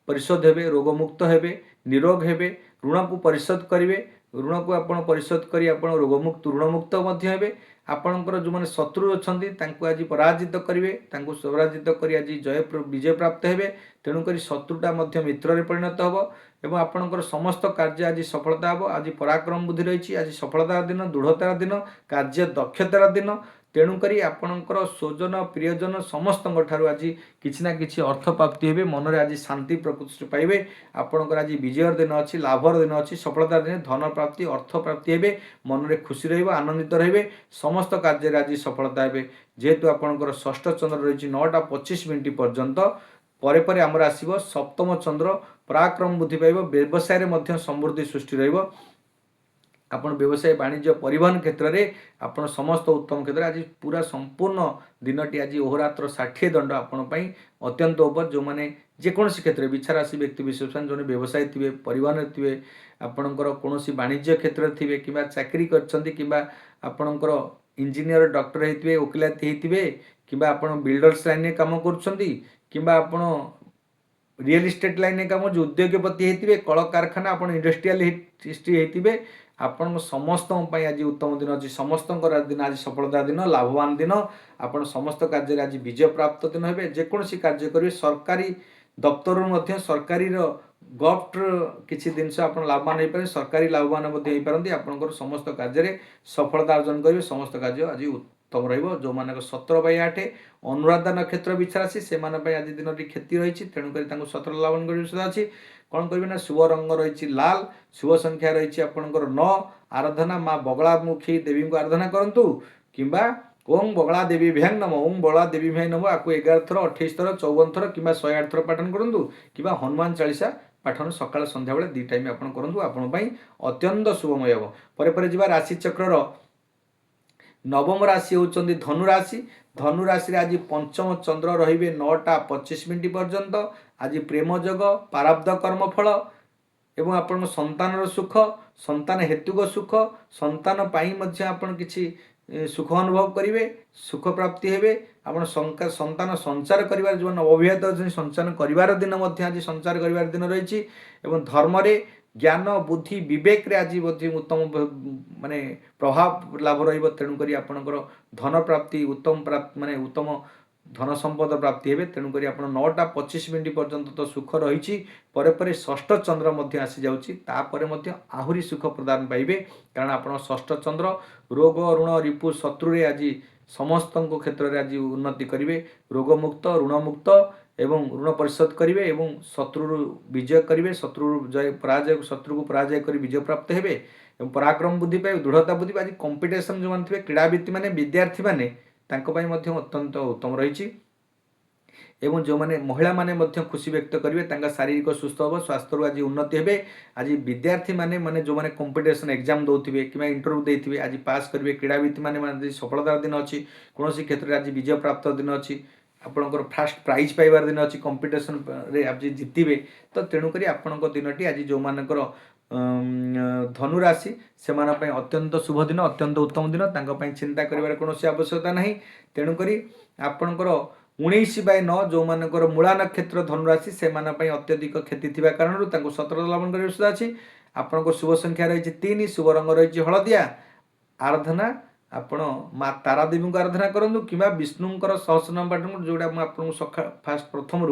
परिशोध हेबे, रोगमुक्त हेबे, निरोग हेबे, ऋण को परिशोध करेंगे। ऋण को आपण परिशोध करी आपण रोगमुक्त ऋणमुक्त हेबे। आपणकर जो मैंने शत्रु अच्छा आज पराजित करेंगे, पराजित कर आज जय विजय प्राप्त हेबे। तेणुक शत्रुटा मित्र में परिणत हम एवं आपणकर समस्त कार्य आज सफलता हम। आज पराक्रम बुद्धि रही। आज सफलतार दिन, दृढ़तार दिन, कार्य दक्षतार दिन। तेणुक आपणकर स्वजन प्रियजन समस्त आज किछि ना किछि अर्थ प्राप्ति हेबे। मन में आज शांति प्रकृति पाइबे। आपणकर आज विजयर दिन अच्छी, लाभर दिन अच्छी, सफलतार दिन धन प्राप्ति अर्थ प्राप्ति हेबे। मन में खुशी रहिबो, आनंदित रहिबे, समस्त कार्य आज सफलता हेबे। जेहेतु आपणकर षष्ठ चंद्र रही 9:25 पर्यंत परे परे आमर आसीबो सप्तम चंद्र पराक्रम बुद्धि पाइब। व्यवसाय रे मध्य समृद्धि सृष्टि रहिबो। आपण व्यवसाय वाणिज्य परिवहन क्षेत्र में आपण समस्त उत्तम क्षेत्र आज पूरा संपूर्ण दिनटी आज अहोरात्र 60 दंड आपण पई अत्यंत उपर। जो माने जेकोसी क्षेत्र बिछा राशि व्यक्ति विशेष जो व्यवसाय थे, परिवहन थे, आपणकर कौन वाणिज्य क्षेत्र थे कि चाकरी कर आपणकर इंजीनियर डॉक्टर होते, वकिलाती होते कि बिल्डर्स लाइन में कम कर किंबा आपण रियल इस्टेट लाइन काम जो उद्योगपति होते कल कारखाना आप इंडस्ट्रियल हिस्ट्री होते आपण समस्त आज उत्तम दिन अच्छी समस्त दिन आज सफलता दिन लाभवान दिन आपण समस्त कार्य आज विजय प्राप्त दिन हे जेकोसी कार्य करेंगे सरकारी दफ्तर सरकारी गफ्ट किसी जिनस आप लाभवान हो पारे सरकारी लाभवान होती आपंकर समस्त कार्य सफलता अर्जन करेंगे समस्त कार्य आज उत्तम रो मान 17/8 अनुराधा नक्षत्र विचार राशि से आज दिन क्षति रही तेणुक 17 लाभवान कर अच्छी कौन करेंगे ना शुभ रंग रही लाल शुभ संख्या रही आपंकर 9 आराधना माँ बगलामुखी देवी को आराधना करूँ किंबा ओं बगला देवी भ्यांग नम ओं बगला देवी भ्यांग नम आपको 11 थर 28 थर 54 थर कि 108 थर पाठन करूँ कि हनुमान चालीसा पाठन सकाल संध्या बेले 2 टाइम आप करूँ आपण अत्यंत शुभमय हम पर जा राशि चक्र नवम राशि होती धनु राशि धनु राशि आज पंचम चंद्र रे 9:25 पर्यंत आज प्रेम जोग प्रारब्ध कर्मफल एवं आपण संतान सुख संतान हेतुक सुख संतान आपण किसी सुख अनुभव करेंगे सुख प्राप्ति हे आप संतान संचार कर जो अव्याहत अच्छे संचार कर दिन आज संचार कर दिन रही धर्म ज्ञान बुद्धि विवेक रे आज उत्तम माने प्रभाव लाभ रेणुक आपणकर धन प्राप्ति उत्तम प्राप्ति माने उत्तम धन संपद प्राप्ति हे तेणुक आप 9:25 पर्यंत तो सुख रही पर षष्ठ चंद्र आसी जापर आहरी सुख प्रदान पाइबे कारण आप षष्ठ चंद्र रोग ऋण रिपु शत्रु आज समस्त क्षेत्र में आज उन्नति करेंगे रोगमुक्त ऋणमुक्त एवं ऋण परिशोध करेंगे एवं शत्रु विजय करेंगे शत्रु जय पराजय शत्रु को पराजय कर विजय प्राप्त हे पराक्रम बुद्धि पाए दृढ़ता बुद्धि आज कंपिटिशन जो मानते क्रीड़ावित मैंने विद्यार्थी मैंने अत्यंत उत्तम रही एवं जो माने महिला माने खुशी व्यक्त करेंगे शारीरिक सुस्थ हम स्वास्थ्य आज उन्नति हे आज विद्यार्थी माने माने जो माने कंपिटिशन एग्जाम दौथे कि इंटरव्यू देते आज पास करेंगे क्रीड़ावित माने सफलतार दिन अच्छी कौन क्षेत्र में आज विजय प्राप्त दिन अच्छी आपणकर फास्ट प्राइज पाइबार दिन अच्छी कंपिटिशन रे आज जितबे तो तेणुक आपण दिन आज जो मानकर धनु राशि से अत्यंत शुभ दिन अत्यंत उत्तम दिन चिंता करिवार कौन आवश्यकता नहीं तेणुक आपणकर 19/9 जो मानकर मूला नक्षत्र धनुराशि से अत्यधिक क्षति थी कारण 17 लाभन कर अच्छी आपंकर शुभ संख्या रही 3 शुभ रंग रही हलदिया आराधना आपण माँ तारा देवी को आराधना करूँ कि विष्णुंकर सहस्रनाम पाठन जोड़ा आपको सका फास्ट प्रथम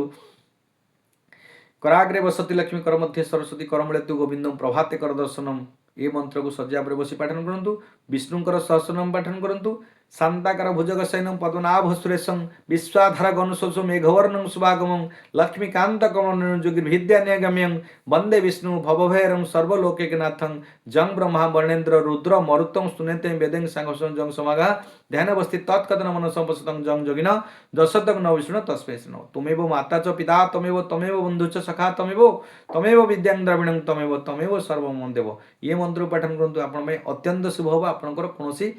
कराग्रे वसती लक्ष्मी कर मध्य सरस्वती करमूलेतु गोविंदम प्रभाते कर दर्शनम ये मंत्र को सज्जा पर बसी पाठन करूँ विष्णुंकर सहस्रनाम पाठन करूँ शांताकार भुजग सैनम पद्मनाभ सुरेशं विश्वाधार गणुशोषो मेघवर्णं शुभागमं लक्ष्मीकांत कमलं जोगिर्भिद्यान्यगम्यं वंदे विष्णु भवभैरं सर्वलोकैकनाथं जं ब्रह्मा वर्णेन्द्र रुद्र मरुतं स्तुनेते वेदें सांगसं जं समागा ध्यानवस्थित तत्कथन मनसंपसतं जं जोगिन दशतक न विष्णु तस्मै स्नो तुमेव माता च पिता तमेव तमेव बंधु च सखा तमेव विद्यां द्रविणं तमेव सर्वमं देव ये मंत्र पाठन करंतु आपण में अत्यंत शुभ होबा आपनकर कोनोसी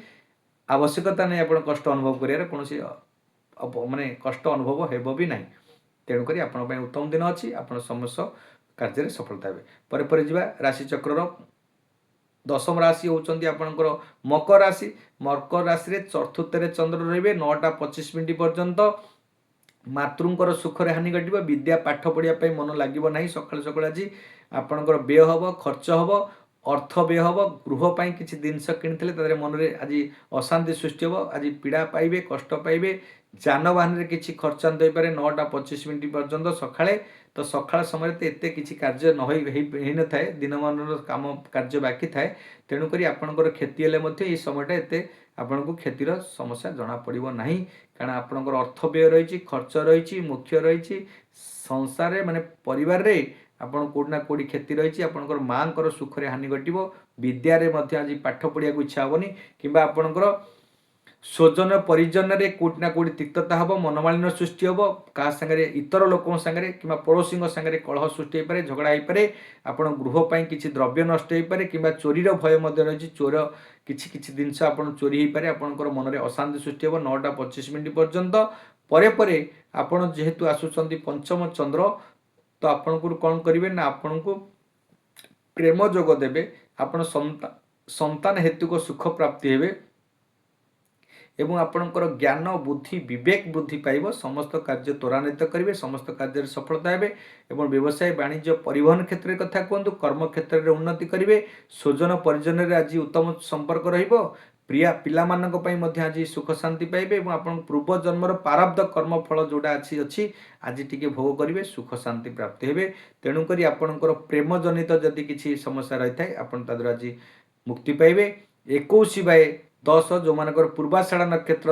आवश्यकता नहीं आप कष्ट अनुभव कर कौन माने कष्ट अनुभव हेब भी ना तेणुक आप उत्तम दिन अच्छी आप समस्त कार्य सफलता हे पर जा राशि चक्र दशम राशि होती आपंकर मकर राशि चतुर्थ चंद्र रे 9:25 पर्यंत मातृंकर सुखरे हानि घट विद्या पाठ पढ़ाई मन लगे ना सका सका आज आपंकर व्यय हम खर्च हम अर्थ व्यय हम गृहपाई किसी जिनस कि मन में आज अशांति सृष्टि हम आज पीड़ा पाइबे कष्ट पाइबे जानवाहन में किसी खर्चांत हो पारे 9:25 पर्यंत सकाळे तो सकाळ समय एत किसी कार्य न था दिनमान काम कार्य बाकी थाए तेणुक आपंकर क्षति हेल्ले समयटा एत आपन को क्षतिर समस्या जना पड़ो ना कारण आपंकर अर्थ व्यय रही खर्च रही मुख्य रही संसार माने परिवार रे आपन कोडना कोडी क्षति रही आपंकर माँ को सुखरे हानि घट विद्यारे आज पाठ पढ़ा इच्छा हेनी कि आपंकर स्वजन परिजन रे कोटना कोडी तिक्तता हम मनमालिन्य सृष्टि हम क्या सांगे इतर लोक सांगे कि पड़ोशी सांगे कलह सृष्टि हो पारे झगड़ा हो पारे आप गृहपाई किसी द्रव्य नष्ट हो पारे कि चोरीर भय रही चोर किसी जिनस आप चोरी हो पारे आपंकर मन में अशांति सृष्टि हम 9:25 पर्यंत परे आपड़ जेहेतु आसुंच पंचम चंद्र तो आपण को कौन करेंगे ना आपण को प्रेम जोग देवे आप संतान हेतु को सुख प्राप्ति हे ଏବଂ ଆପଣଙ୍କର ଜ୍ଞାନ ବୁଦ୍ଧି ବିବେକ ବୃଦ୍ଧି ପାଇବ। ସମସ୍ତ କାର୍ଯ୍ୟ ତ୍ୱରାନ୍ୱିତ କରିବେ, ସମସ୍ତ କାର୍ଯ୍ୟରେ ସଫଳତା ହେବେ ଏବଂ ବ୍ୟବସାୟ ବାଣିଜ୍ୟ ପରିବହନ କ୍ଷେତ୍ରରେ କଥା କୁହନ୍ତୁ, କର୍ମ କ୍ଷେତ୍ରରେ ଉନ୍ନତି କରିବେ। ସ୍ୱଜନ ପରିଜନରେ ଆଜି ଉତ୍ତମ ସମ୍ପର୍କ ରହିବ। ପ୍ରିୟା ପିଲାମାନଙ୍କ ପାଇଁ ମଧ୍ୟ ଆଜି ସୁଖ ଶାନ୍ତି ପାଇବେ ଏବଂ ଆପଣଙ୍କ ପୂର୍ବ ଜନ୍ମର ପ୍ରାରବ୍ଧ କର୍ମ ଫଳ ଯେଉଁଟା ଅଛି ଆଜି ଟିକେ ଭୋଗ କରିବେ, ସୁଖ ଶାନ୍ତି ପ୍ରାପ୍ତି ହେବେ। ତେଣୁକରି ଆପଣଙ୍କର ପ୍ରେମ ଜନିତ ଯଦି କିଛି ସମସ୍ୟା ରହିଥାଏ ଆପଣ ତା ଦ୍ୱାରା ଆଜି ମୁକ୍ତି ପାଇବେ। 21/10 ଯେଉଁମାନଙ୍କର ପୂର୍ବାଷାଢ଼ ନକ୍ଷତ୍ର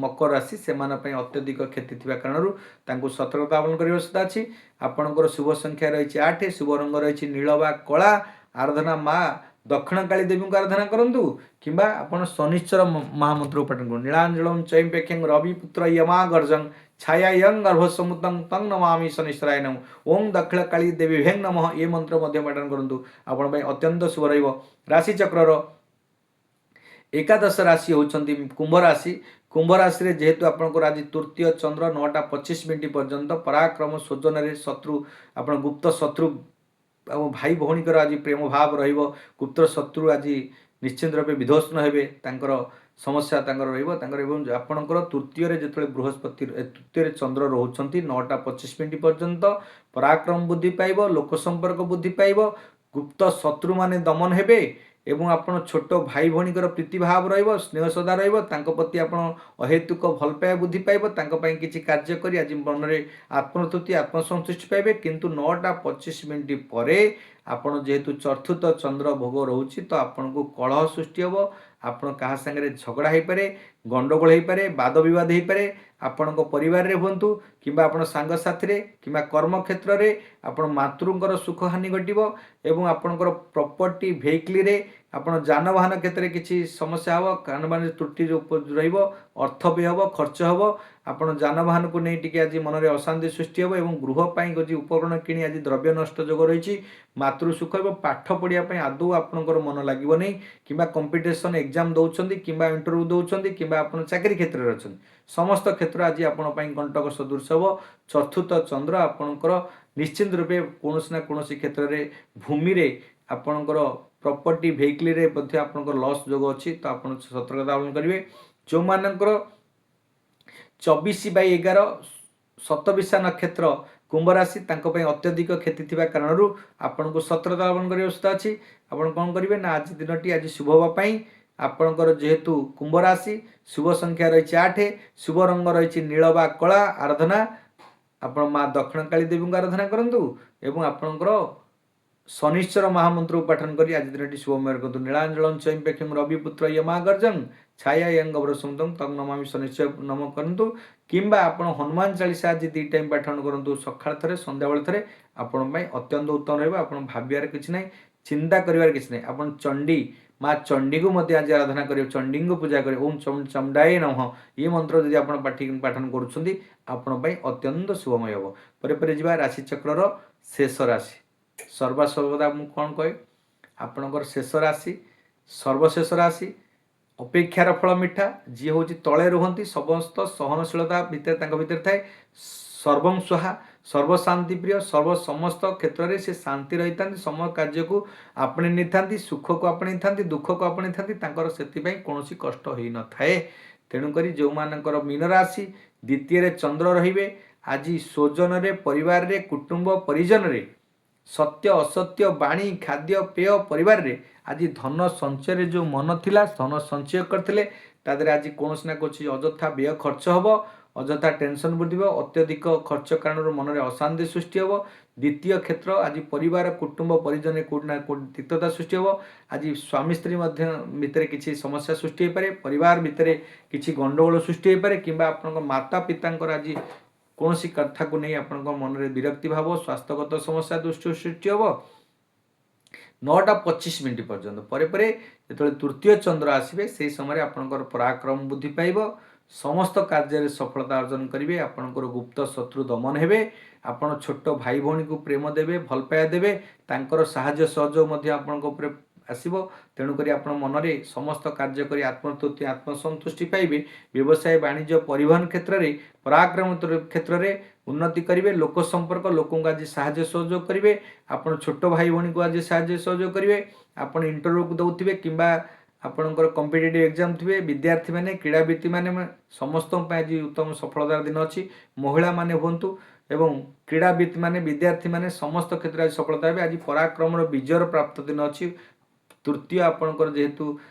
ମକର ରାଶି ସେମାନଙ୍କ ପାଇଁ ଅତ୍ୟଧିକ କ୍ଷତି ଥିବା କାରଣରୁ ତାଙ୍କୁ ସତର୍କତା ଅବଲମ୍ବନ କରିବା ଆବଶ୍ୟକତା ଅଛି। ଆପଣଙ୍କର ଶୁଭ ସଂଖ୍ୟା ରହିଛି 8, ଶୁଭ ରଙ୍ଗ ରହିଛି ନୀଳ ବା କଳା। ଆରାଧନା ମା ଦକ୍ଷିଣକାଳୀ ଦେବୀଙ୍କୁ ଆରାଧନା କରନ୍ତୁ କିମ୍ବା ଆପଣ ଶନିଶ୍ଚର ମହାମନ୍ତ୍ରକୁ ପାଠନ କରନ୍ତୁ। ନୀଳାଞ୍ଜଳଂ ଚୈମ୍ପେକ୍ଷଂ ରବିପୁତ୍ର ୟମା ଗର୍ଜଂ ଛାୟାୟଂ ଗର୍ଭସମୁତଂ ତଂ ନମାମି ଶନିଶ୍ଚରାୟ ନମଃ। ଓಂ ଦକ୍ଷିଣକାଳୀ ଦେବୀ ଭେଂ ନମଃ ଏ ମନ୍ତ୍ର ମଧ୍ୟ ପାଠନ କରନ୍ତୁ, ଆପଣଙ୍କ ପାଇଁ ଅତ୍ୟନ୍ତ ଶୁଭ ରହିବ। ରାଶିଚକ୍ରର ଏକାଦଶ ରାଶି ହେଉଛନ୍ତି କୁମ୍ଭ ରାଶି। କୁମ୍ଭ ରାଶିରେ ଯେହେତୁ ଆପଣଙ୍କର ଆଜି ତୃତୀୟ ଚନ୍ଦ୍ର 9:25 ପର୍ଯ୍ୟନ୍ତ ପରାକ୍ରମ ସ୍ୱଜନରେ ଶତ୍ରୁ ଆପଣ ଗୁପ୍ତ ଶତ୍ରୁ ଆଉ ଭାଇ ଭଉଣୀଙ୍କର ଆଜି ପ୍ରେମ ଭାବ ରହିବ। ଗୁପ୍ତ ଶତ୍ରୁ ଆଜି ନିଶ୍ଚିନ୍ତ ରୂପେ ବିଧ୍ୱସ୍ତ ହେବେ, ତାଙ୍କର ସମସ୍ୟା ତାଙ୍କର ରହିବ ତାଙ୍କର। ଏବଂ ଆପଣଙ୍କର ତୃତୀୟରେ ଯେତେବେଳେ ବୃହସ୍ପତି ତୃତୀୟରେ ଚନ୍ଦ୍ର ରହୁଛନ୍ତି 9:25 ପର୍ଯ୍ୟନ୍ତ ପରାକ୍ରମ ବୃଦ୍ଧି ପାଇବ, ଲୋକ ସମ୍ପର୍କ ବୃଦ୍ଧି ପାଇବ, ଗୁପ୍ତ ଶତ୍ରୁମାନେ ଦମନ ହେବେ ଏବଂ ଆପଣ ଛୋଟ ଭାଇ ଭଉଣୀଙ୍କର ପ୍ରୀତିଭାବ ରହିବ, ସ୍ନେହ ଶ୍ରଦ୍ଧା ରହିବ, ତାଙ୍କ ପ୍ରତି ଆପଣ ଅହେତୁକ ଭଲ ପାଇବା ବୃଦ୍ଧି ପାଇବ। ତାଙ୍କ ପାଇଁ କିଛି କାର୍ଯ୍ୟ କରି ଆଜି ମନରେ ଆତ୍ମତୃପ୍ତି ଆତ୍ମସନ୍ତୁଷ୍ଟି ପାଇବେ। କିନ୍ତୁ 9:25 ପରେ ଆପଣ ଯେହେତୁ ଚତୁର୍ଥ ଚନ୍ଦ୍ର ଭୋଗ ରହୁଛି ତ ଆପଣଙ୍କୁ କଳହ ସୃଷ୍ଟି ହେବ, ଆପଣ କାହା ସାଙ୍ଗରେ ଝଗଡ଼ା ହୋଇପାରେ, ଗଣ୍ଡଗୋଳ ହୋଇପାରେ, ବାଦ ବିବାଦ ହୋଇପାରେ। ଆପଣଙ୍କ ପରିବାରରେ ହୁଅନ୍ତୁ କିମ୍ବା ଆପଣ ସାଙ୍ଗସାଥିରେ କିମ୍ବା କର୍ମକ୍ଷେତ୍ରରେ ଆପଣ ମାତୃଙ୍କର ସୁଖହାନି ଘଟିବ ଏବଂ ଆପଣଙ୍କର ପ୍ରପର୍ଟି ଭେହିକିଲରେ ଆପଣ ଯାନବାହନ କ୍ଷେତ୍ରରେ କିଛି ସମସ୍ୟା ହେବ, ଯାନବାହନରେ ତ୍ରୁଟି ରହିବ, ଅର୍ଥ ବି ହେବ, ଖର୍ଚ୍ଚ ହେବ। ଆପଣ ଯାନବାହନକୁ ନେଇ ଟିକେ ଆଜି ମନରେ ଅଶାନ୍ତି ସୃଷ୍ଟି ହେବ ଏବଂ ଗୃହ ପାଇଁ କିଛି ଉପକରଣ କିଣି ଆଜି ଦ୍ରବ୍ୟ ନଷ୍ଟ ଯୋଗ ରହିଛି। ମାତୃ ସୁଖ ଏବଂ ପାଠ ପଢ଼ିବା ପାଇଁ ଆଦୌ ଆପଣଙ୍କର ମନ ଲାଗିବ ନାହିଁ କିମ୍ବା କମ୍ପିଟିସନ୍ ଏକ୍ଜାମ୍ ଦେଉଛନ୍ତି କିମ୍ବା ଇଣ୍ଟରଭ୍ୟୁ ଦେଉଛନ୍ତି କିମ୍ବା ଆପଣ ଚାକିରି କ୍ଷେତ୍ରରେ ଅଛନ୍ତି, ସମସ୍ତ କ୍ଷେତ୍ର ଆଜି ଆପଣଙ୍କ ପାଇଁ କଣ୍ଟକ ସଦୃଶ ହେବ। ଚତୁର୍ଥ ଚନ୍ଦ୍ର ଆପଣଙ୍କର ନିଶ୍ଚିନ୍ତ ରୂପେ କୌଣସି ନା କୌଣସି କ୍ଷେତ୍ରରେ ଭୂମିରେ ଆପଣଙ୍କର ପ୍ରପର୍ଟି ଭେହିକିଲରେ ମଧ୍ୟ ଆପଣଙ୍କର ଲସ୍ ଯୋଗ ଅଛି, ତ ଆପଣ ସତର୍କତା ଅବଲମ୍ବନ କରିବେ। ଯେଉଁମାନଙ୍କର 24/11 ଶତବିଶା ନକ୍ଷତ୍ର କୁମ୍ଭ ରାଶି ତାଙ୍କ ପାଇଁ ଅତ୍ୟଧିକ କ୍ଷତି ଥିବା କାରଣରୁ ଆପଣଙ୍କୁ ସତର୍କତା ଅବଲମ୍ବନ କରିବା ଆବଶ୍ୟକତା ଅଛି। ଆପଣ କ'ଣ କରିବେ ନା ଆଜି ଦିନଟି ଆଜି ଶୁଭ ହେବା ପାଇଁ ଆପଣଙ୍କର ଯେହେତୁ କୁମ୍ଭ ରାଶି ଶୁଭ ସଂଖ୍ୟା ରହିଛି 8, ଶୁଭ ରଙ୍ଗ ରହିଛି ନୀଳ ବା କଳା। ଆରାଧନା ଆପଣ ମା ଦକ୍ଷିଣକାଳୀ ଦେବୀଙ୍କୁ ଆରାଧନା କରନ୍ତୁ ଏବଂ ଆପଣଙ୍କର ଶନିଶ୍ଚର ମହାମନ୍ତ୍ରକୁ ପାଠନ କରି ଆଜି ଦିନଟି ଶୁଭମୟ କରନ୍ତୁ। ନୀଳାଞ୍ଜଳଂ ଚୈମ୍ପେକ୍ଷଂ ରବିପୁତ୍ର ୟମା ଗର୍ଜଂ ଛାୟାୟଂ ଗର୍ଭସମୁତଂ ତଂ ନମାମି ଶନିଶ୍ଚର ନମ କରନ୍ତୁ କିମ୍ବା ଆପଣ ହନୁମାନ ଚାଳିଶା ଆଜି 2 ଟାଇମ୍ ପାଠନ କରନ୍ତୁ, ସକାଳ ଥରେ ସନ୍ଧ୍ୟାବେଳେ ଥରେ। ଆପଣଙ୍କ ପାଇଁ ଅତ୍ୟନ୍ତ ଉତ୍ତମ ରହିବ। ଆପଣ ଭାବିବାର କିଛି ନାହିଁ, ଚିନ୍ତା କରିବାର କିଛି ନାହିଁ। ଆପଣ ଚଣ୍ଡୀ ମା ଚଣ୍ଡୀଙ୍କୁ ମଧ୍ୟ ଆଜି ଆରାଧନା କରିବେ, ଚଣ୍ଡୀଙ୍କୁ ପୂଜା କରିବେ। ଓಂ ଚଣ୍ଡାୟ ନମଃ ଏ ମନ୍ତ୍ର ଯଦି ଆପଣ ପାଠନ କରୁଛନ୍ତି ଆପଣଙ୍କ ପାଇଁ ଅତ୍ୟନ୍ତ ଶୁଭମୟ ହେବ। ପରେ ଯିବା ରାଶିଚକ୍ରର ଶେଷ ରାଶି। ସର୍ବଦା ମୁଁ କ'ଣ କହେ, ଆପଣଙ୍କର ଶେଷ ରାଶି ସର୍ବଶେଷ ରାଶି ଅପେକ୍ଷାର ଫଳ ମିଠା। ଯିଏ ହେଉଛି ତଳେ ରୁହନ୍ତି ସମସ୍ତ ସହନଶୀଳତା ଭିତରେ ତାଙ୍କ ଭିତରେ ଥାଏ। ସର୍ବଂ ସ୍ୱାହା ସର୍ବଶାନ୍ତିପ୍ରିୟ, ସମସ୍ତ କ୍ଷେତ୍ରରେ ସେ ଶାନ୍ତି ରହିଥାନ୍ତି, ସମସ୍ତ କାର୍ଯ୍ୟକୁ ଆପଣେଇ ନେଇଥାନ୍ତି, ସୁଖକୁ ଆପଣେଇଥାନ୍ତି, ଦୁଃଖକୁ ଆପଣେଇଥାନ୍ତି, ତାଙ୍କର ସେଥିପାଇଁ କୌଣସି କଷ୍ଟ ହୋଇନଥାଏ। ତେଣୁକରି ଯେଉଁମାନଙ୍କର ମୀନ ରାଶି ଦ୍ୱିତୀୟରେ ଚନ୍ଦ୍ର ରହିବେ ଆଜି ସ୍ୱଜନରେ ପରିବାରରେ କୁଟୁମ୍ବ ପରିଜନରେ ସତ୍ୟ ଅସତ୍ୟ ବାଣୀ ଖାଦ୍ୟ ପେୟ ପରିବାରରେ ଆଜି ଧନ ସଞ୍ଚୟରେ ଯେଉଁ ମନ ଥିଲା ଧନ ସଞ୍ଚୟ କରିଥିଲେ ତା ଦେହରେ ଆଜି କୌଣସି ନା କୌଣସି ଅଯଥା ବ୍ୟୟ ଖର୍ଚ୍ଚ ହେବ, ଅଯଥା ଟେନସନ୍ ବୃଦ୍ଧି ହେବ, ଅତ୍ୟଧିକ ଖର୍ଚ୍ଚ କାରଣରୁ ମନରେ ଅଶାନ୍ତି ସୃଷ୍ଟି ହେବ। ଦ୍ୱିତୀୟ କ୍ଷେତ୍ର ଆଜି ପରିବାର କୁଟୁମ୍ବ ପରିଜନରେ କେଉଁଠି ନା କେଉଁଠି ତିକ୍ତତା ସୃଷ୍ଟି ହେବ। ଆଜି ସ୍ୱାମୀ ସ୍ତ୍ରୀ ମଧ୍ୟ ଭିତରେ କିଛି ସମସ୍ୟା ସୃଷ୍ଟି ହୋଇପାରେ, ପରିବାର ଭିତରେ କିଛି ଗଣ୍ଡଗୋଳ ସୃଷ୍ଟି ହୋଇପାରେ କିମ୍ବା ଆପଣଙ୍କ ମାତା ପିତାଙ୍କର ଆଜି କୌଣସି କଥାକୁ ନେଇ ଆପଣଙ୍କ ମନରେ ବିରକ୍ତି ଭାବ, ସ୍ୱାସ୍ଥ୍ୟଗତ ସମସ୍ୟା ସୃଷ୍ଟି ହେବ। 9:25 ପର୍ଯ୍ୟନ୍ତ ପରେ ଯେତେବେଳେ ତୃତୀୟ ଚନ୍ଦ୍ର ଆସିବେ ସେହି ସମୟରେ ଆପଣଙ୍କର ପରାକ୍ରମ ବୃଦ୍ଧି ପାଇବ, ସମସ୍ତ କାର୍ଯ୍ୟରେ ସଫଳତା ଅର୍ଜନ କରିବେ, ଆପଣଙ୍କର ଗୁପ୍ତ ଶତ୍ରୁ ଦମନ ହେବେ, ଆପଣ ଛୋଟ ଭାଇ ଭଉଣୀକୁ ପ୍ରେମ ଦେବେ, ଭଲ ପାଇବା ଦେବେ, ତାଙ୍କର ସାହାଯ୍ୟ ସହଯୋଗ ମଧ୍ୟ ଆପଣଙ୍କ ଉପରେ ଆସିବ। ତେଣୁକରି ଆପଣ ମନରେ ସମସ୍ତ କାର୍ଯ୍ୟ କରି ଆତ୍ମତୃପ୍ତି ଆତ୍ମସନ୍ତୁଷ୍ଟି ପାଇବେ। ବ୍ୟବସାୟ ବାଣିଜ୍ୟ ପରିବହନ କ୍ଷେତ୍ରରେ ପରାକ୍ରମ କ୍ଷେତ୍ରରେ ଉନ୍ନତି କରିବେ, ଲୋକ ସମ୍ପର୍କ ଲୋକଙ୍କୁ ଆଜି ସାହାଯ୍ୟ ସହଯୋଗ କରିବେ, ଆପଣ ଛୋଟ ଭାଇ ଭଉଣୀଙ୍କୁ ଆଜି ସାହାଯ୍ୟ ସହଯୋଗ କରିବେ, ଆପଣ ଇଣ୍ଟରଭ୍ୟୁକୁ ଦେଉଥିବେ କିମ୍ବା ଆପଣଙ୍କର କମ୍ପିଟେଟିଭ୍ ଏକ୍ଜାମ୍ ଥିବେ, ବିଦ୍ୟାର୍ଥୀମାନେ, କ୍ରୀଡ଼ାବିତ୍ମାନେ ସମସ୍ତଙ୍କ ପାଇଁ ଆଜି ଉତ୍ତମ ସଫଳତାର ଦିନ ଅଛି। ମହିଳାମାନେ ହୁଅନ୍ତୁ ଏବଂ କ୍ରୀଡ଼ାବିତ୍ମାନେ, ବିଦ୍ୟାର୍ଥୀମାନେ ସମସ୍ତ କ୍ଷେତ୍ରରେ ଆଜି ସଫଳତା ହେବେ। ଆଜି ପରାକ୍ରମର ବିଜୟର ପ୍ରାପ୍ତ ଦିନ ଅଛି। ତୃତୀୟ ଆପଣଙ୍କର ଯେହେତୁ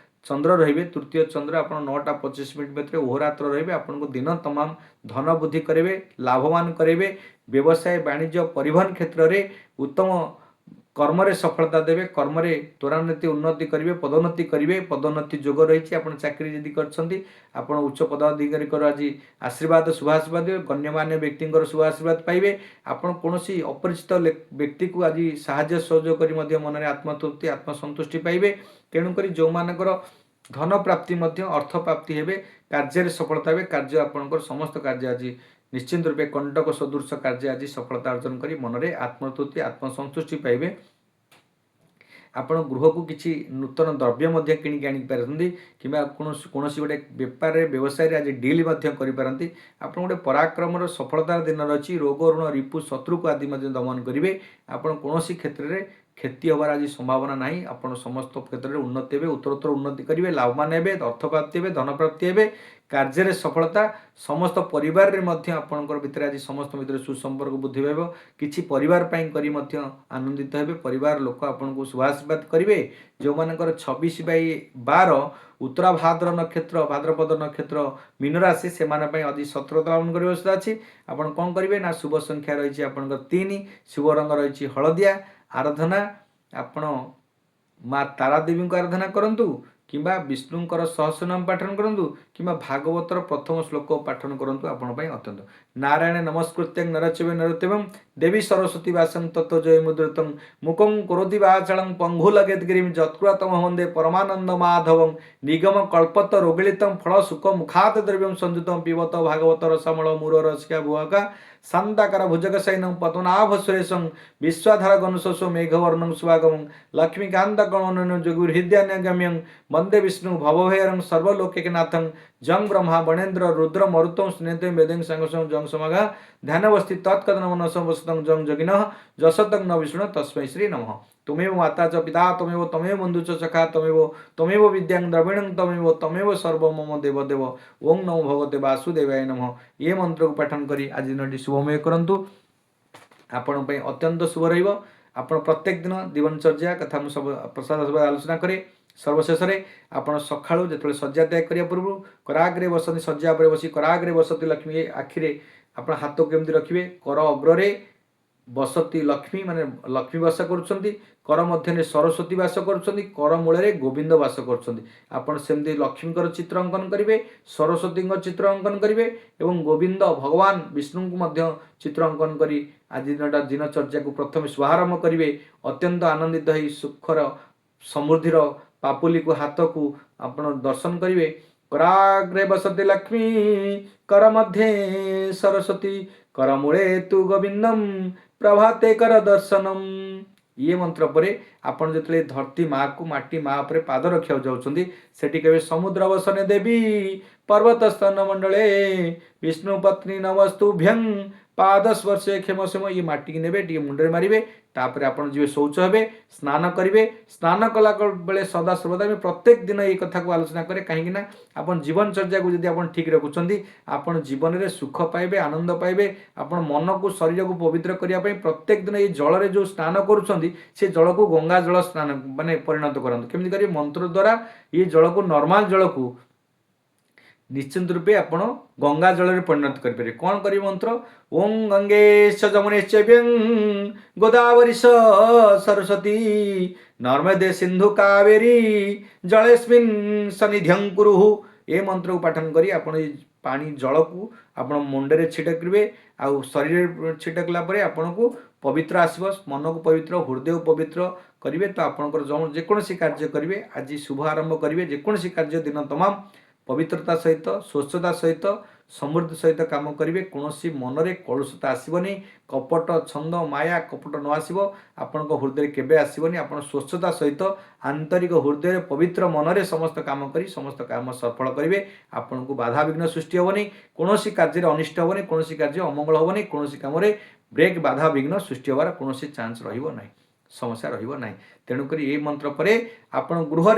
ଚନ୍ଦ୍ର ରହିବେ, ତୃତୀୟ ଚନ୍ଦ୍ର ଆପଣ 9:25 ଭିତରେ ଓହରାତ୍ର ରହିବେ। ଆପଣଙ୍କୁ ଦିନ ତମାମ ଧନ ବୃଦ୍ଧି କରିବେ, ଲାଭବାନ କରିବେ। ବ୍ୟବସାୟ, ବାଣିଜ୍ୟ, ପରିବହନ କ୍ଷେତ୍ରରେ ଉତ୍ତମ କର୍ମରେ ସଫଳତା ଦେବେ। କର୍ମରେ ତ୍ୱରାନ୍ୱିତ ଉନ୍ନତି କରିବେ, ପଦୋନ୍ନତି କରିବେ। ପଦୋନ୍ନତି ଯୋଗ ରହିଛି। ଆପଣ ଚାକିରି ଯଦି କରିଛନ୍ତି, ଆପଣ ଉଚ୍ଚ ପଦାଧିକାରୀଙ୍କର ଆଜି ଆଶୀର୍ବାଦ, ଶୁଭ ଆଶୀର୍ବାଦ, ଗଣ୍ୟମାନ୍ୟ ବ୍ୟକ୍ତିଙ୍କର ଶୁଭ ଆଶୀର୍ବାଦ ପାଇବେ। ଆପଣ କୌଣସି ଅପରିଚିତ ବ୍ୟକ୍ତିକୁ ଆଜି ସାହାଯ୍ୟ ସହଯୋଗ କରି ମଧ୍ୟ ମନରେ ଆତ୍ମତୃପ୍ତି, ଆତ୍ମସନ୍ତୁଷ୍ଟି ପାଇବେ। ତେଣୁକରି ଯେଉଁମାନଙ୍କର ଧନ ପ୍ରାପ୍ତି ମଧ୍ୟ ଅର୍ଥ ପ୍ରାପ୍ତି ହେବେ, କାର୍ଯ୍ୟରେ ସଫଳତା ହେବେ। କାର୍ଯ୍ୟ ଆପଣଙ୍କର ସମସ୍ତ କାର୍ଯ୍ୟ ଆଜି ନିଶ୍ଚିନ୍ତ ରୂପେ କଣ୍ଟକ ସଦୃଶ କାର୍ଯ୍ୟ ଆଜି ସଫଳତା ଅର୍ଜନ କରି ମନରେ ଆତ୍ମତୃପ୍ତି, ଆତ୍ମସନ୍ତୁଷ୍ଟି ପାଇବେ। ଆପଣ ଗୃହକୁ କିଛି ନୂତନ ଦ୍ରବ୍ୟ ମଧ୍ୟ କିଣିକି ଆଣିପାରନ୍ତି କିମ୍ବା କୌଣସି ଗୋଟେ ବେପାରରେ, ବ୍ୟବସାୟରେ ଆଜି ଡିଲ୍ ମଧ୍ୟ କରିପାରନ୍ତି। ଆପଣ ଗୋଟେ ପରାକ୍ରମର ସଫଳତାର ଦିନରେ ଅଛି। ରୋଗ, ଋଣ, ରିପୁ, ଶତ୍ରୁକୁ ଆଦି ମଧ୍ୟ ଦମନ କରିବେ। ଆପଣ କୌଣସି କ୍ଷେତ୍ରରେ କ୍ଷତି ହେବାର ଆଜି ସମ୍ଭାବନା ନାହିଁ। ଆପଣ ସମସ୍ତ କ୍ଷେତ୍ରରେ ଉନ୍ନତି ହେବେ, ଉତ୍ତରୋତ୍ତର ଉନ୍ନତି କରିବେ, ଲାଭବାନ ହେବେ, ଅର୍ଥପ୍ରାପ୍ତି ହେବେ, ଧନପ୍ରାପ୍ତି ହେବେ। କାର୍ଯ୍ୟରେ ସଫଳତା, ସମସ୍ତ ପରିବାରରେ ମଧ୍ୟ ଆପଣଙ୍କର ଭିତରେ ଆଜି ସମସ୍ତଙ୍କ ଭିତରେ ସୁସମ୍ପର୍କ ବୃଦ୍ଧି ପାଇବ। କିଛି ପରିବାର ପାଇଁ କରି ମଧ୍ୟ ଆନନ୍ଦିତ ହେବେ। ପରିବାର ଲୋକ ଆପଣଙ୍କୁ ଶୁଭାଶୀର୍ବାଦ କରିବେ। ଯେଉଁମାନଙ୍କର 26/12 ଉତ୍ତରା ଭାଦ୍ର ନକ୍ଷତ୍ର, ଭାଦ୍ରପଦ ନକ୍ଷତ୍ର, ମୀନ ରାଶି, ସେମାନଙ୍କ ପାଇଁ ଆଜି ସତର୍କତା ଅବଲମ୍ବନ କରିବା ଅବସ୍ଥା ଅଛି। ଆପଣ କ'ଣ କରିବେ ନା ଶୁଭ ସଂଖ୍ୟା ରହିଛି ଆପଣଙ୍କର 3, ଶୁଭ ରଙ୍ଗ ରହିଛି ହଳଦିଆ। ଆରାଧନା ଆପଣ ମା ତାରା ଦେବୀଙ୍କୁ ଆରାଧନା କରନ୍ତୁ କିମ୍ବା ବିଷ୍ଣୁଙ୍କର ସହସ୍ରନାମ ପାଠନ କରନ୍ତୁ କିମ୍ବା ଭାଗବତର ପ୍ରଥମ ଶ୍ଲୋକ ପାଠନ କରନ୍ତୁ। ଆପଣଙ୍କ ପାଇଁ ଅତ୍ୟନ୍ତ। ନାରାୟଣ ନମସ୍କୃତ୍ୟଂ ନରଚୈବ ନରୋତ୍ତମଂ ଦେବୀ ସରସ୍ୱତୀ ବ୍ୟାସଂ ତତୋ ଜୟମୁଦ୍ରିତଂ ମୁକଂ କରୋତି ବାଚାଳଂ ପଙ୍ଗୁଲଗେଦ୍ଗିରିଂ ଯତ୍କୃତମ ବନ୍ଦେ ପରମାନନ୍ଦ ମାଧବଂ ନିଗମ କଳ୍ପତ ରୋଗଳିତଂ ଫଳ ସୁଖ ମୁଖାତ ଦ୍ରବ୍ୟଂ ସଂଯୁତଂ ପିବତ ଭାଗବତ ରସମଳ ମୂର ରସିକା ଭୁଆକା शांताकार भुजगशयनं पद्मनाभ सुरेशं विश्वाधार गनुशोषो मेघवर्णं सुभागमं लक्ष्मीकान्तगणनं जोगिर्हृदयान्यगम्यं वन्दे विष्णु भवभयहरं सर्वलोकैकनाथं जं ब्रह्मा वणेन्द्र रुद्र मरुतं स्नेहितं वेदं संगसं जं समागा ध्यानवस्थि तत्कदनमनसं वसतं जं जोगिनः जसतं न विष्णु तस्मै श्री नमः। त्वमेव माता च पिता त्वमेव त्वमेव बन्धु च सखा त्वमेव विद्यां द्रविणं त्वमेव सर्व मम देवदेव। ओं नमो भगवते वासुदेवाय नमः। ये मंत्र को पाठन करी आज दिनटी शुभमय करंतु। आपण ପାଇଁ ଅତ୍ୟନ୍ତ शुभ ରହିବ। ଆପଣ ପ୍ରତ୍ୟେକ ଦିନ ଜୀବନଚର୍ଯ୍ୟା କଥା ମୁଁ ସବୁ ପ୍ରସାଦ ଆଲୋଚନା କରେ। ସର୍ବଶେଷରେ ଆପଣ ସକାଳୁ ଯେତେବେଳେ ଶଯ୍ୟା ତ୍ୟାଗ କରିବା ପୂର୍ବରୁ କରାଗ୍ରେ ବସନ୍ତି, ଶଯ୍ୟା ଉପରେ ବସି କରାଗ୍ରେ ବସତି ଲକ୍ଷ୍ମୀ ଆଖିରେ ଆପଣ ହାତକୁ କେମିତି ରଖିବେ, କର ଅଗ୍ରରେ ବସତି ଲକ୍ଷ୍ମୀ ମାନେ ଲକ୍ଷ୍ମୀ ବାସ କରୁଛନ୍ତି, कर मध्य सरस्वती बास कर मूल गोविंद बास कर। आपण सेमती लक्ष्मीकर चित्र अंकन करेंगे, सरस्वती चित्र अंकन करेंगे और गोविंद भगवान विष्णु को चित्र अंकन कर आज दिनटा दिनचर्या को प्रथम शुभारंभ करेंगे। अत्यंत आनंदित हो सुखर समृद्धिर पापुली को हाथ को आपण दर्शन करेंगे। कराग्रे बसते लक्ष्मी कर मध्य सरस्वती कर मूले तु गोविंदम प्रभाते कर दर्शनम। ये मंत्र पर आपण जो धरती माँ को माटी माँ पर पाद रखा जाऊँगी सेठी कहे समुद्र वसने देवी पर्वत स्तन मंडले विष्णु पत्नी नमस्तुभ्यं पाद स्पर्शे क्षेमसेम। ये माटी की नेबे टी मुंडे मारे तापर आपड़ जी शौच हे स्नान करेंगे। स्नान कला बेले सदा सर्वदा प्रत्येक दिन ये कथा को आलोचना करे कहीं आप जीवनचर्या को जब आप ठीक रखुंट आप जीवन में सुख पाइबे, आनंद पाइबे। आप मन को शरीर को पवित्र करने प्रत्येक दिन ये जल जो स्नान करुँच से जल को गंगा जल स्नान माने परिणत करते केमती करेंगे मंत्र द्वारा ये जल को नॉर्मल जल को निश्चिंत रूपे आपण गंगा जल में परिणत करें। कौन करी मंत्र ओं गंगेश जमुनेश गोदावरी सरस्वती नर्मदे सिंधु कावेरी जलेस्मिन् सन्निध्यं कुरुः। ये मंत्र को पाठन करी आपण पानी जल को आप मुंडे छिटकरे आउ शरीर छिटकला आपण को पवित्र आसव, मन को पवित्र, हृदय को पवित्र करेंगे। तो आपंकर जेकोसी कार्य करेंगे आज शुभ आरंभ करेंगे। जेकोसी कार्य दिन तमाम पवित्रता सहित, स्वच्छता सहित, समृद्धि सहित काम करेंगे। कौन मनरे कलुषता आसबनी, कपट छंद माया कपट न आसब आपण हृदय केबे आसबनी। आप स्वच्छता सहित आंतरिक हृदय पवित्र मनरे समस्त काम करी समस्त काम सफल करेंगे। आपन को बाधा विघ्न सृष्टि हेनी, कौन कार्य अनिष्ट हेनी, कौन कार्य अमंगल हेनी, कौन काम ब्रेक बाधा विघ्न सृष्टि होवार कौन चांस रही समस्या रही। तेणुक ये मंत्र पर आप गृह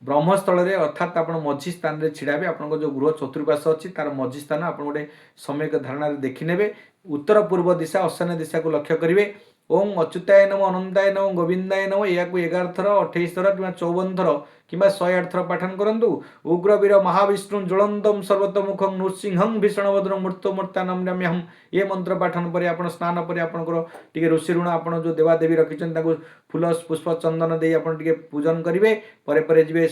ब्रह्मस्थल अर्थात आप मझी स्थान में छिड़ाबे आप जो गृह चतुर्पाश अच्छी तार मझी स्थान आप गोटे सम्यक धारणा देखने उत्तर पूर्व दिशा अशान्य दिशा को लक्ष्य करेंगे। ओं अच्युताय नम अनंताय नम गोविंदाय नम या 11 थर 28 थर कि 54 थर कि 108 थर पाठन करूँ। उग्रवीर महाविष्णु ज्वलंतम सर्वतोमुखं नृसिंहं भीषणभद्रं मृत्युमूर्तानं नम्यहं ये मंत्र पाठन पर आप स्नान पर आपंकर ऋषि ऋण आप जो देवादेवी रखिंट फूल पुष्प चंदन दे आप पूजन करेंगे। परे जी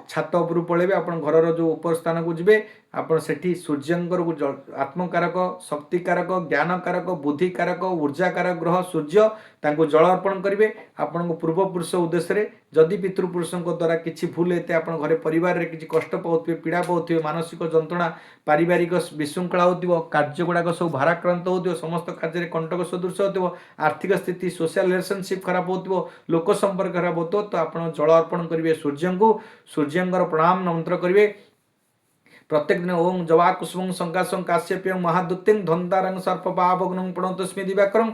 छात उपरू पलैबे आप घर जो ऊपर स्थान को जी आप सूर्यंकर आत्मकारक शक्तिकारक ज्ञानकारक बुद्धिकारक ऊर्जाकारक ग्रह सूर्य तांको जल अर्पण करेंगे। आपण पूर्वपुरुष उद्देश्य जदि पितृपुरुषों द्वारा किसी भूल होते आप घरे परिवार में किसी कष्ट पाथे पीड़ा पाथे मानसिक जंत्रणा पारिवारिक विशृंखला हो कार्य गुड़ाक सब भाराक्रांत हो समस्त कार्य कंटक सदृश हो आर्थिक स्थिति सोशल रिलेशनशिप खराब हो लोक संपर्क खराब हो तो आप जल अर्पण करेंगे सूर्य को सूर्यंकर प्रणाम मंत्र करेंगे। प्रत्येक दिन ओं जवा कुसुम शंकाशं काश्यप्यं महादुत्यं धन्तारं सर्पपावग्नं प्रणतस्मि दिवाकरं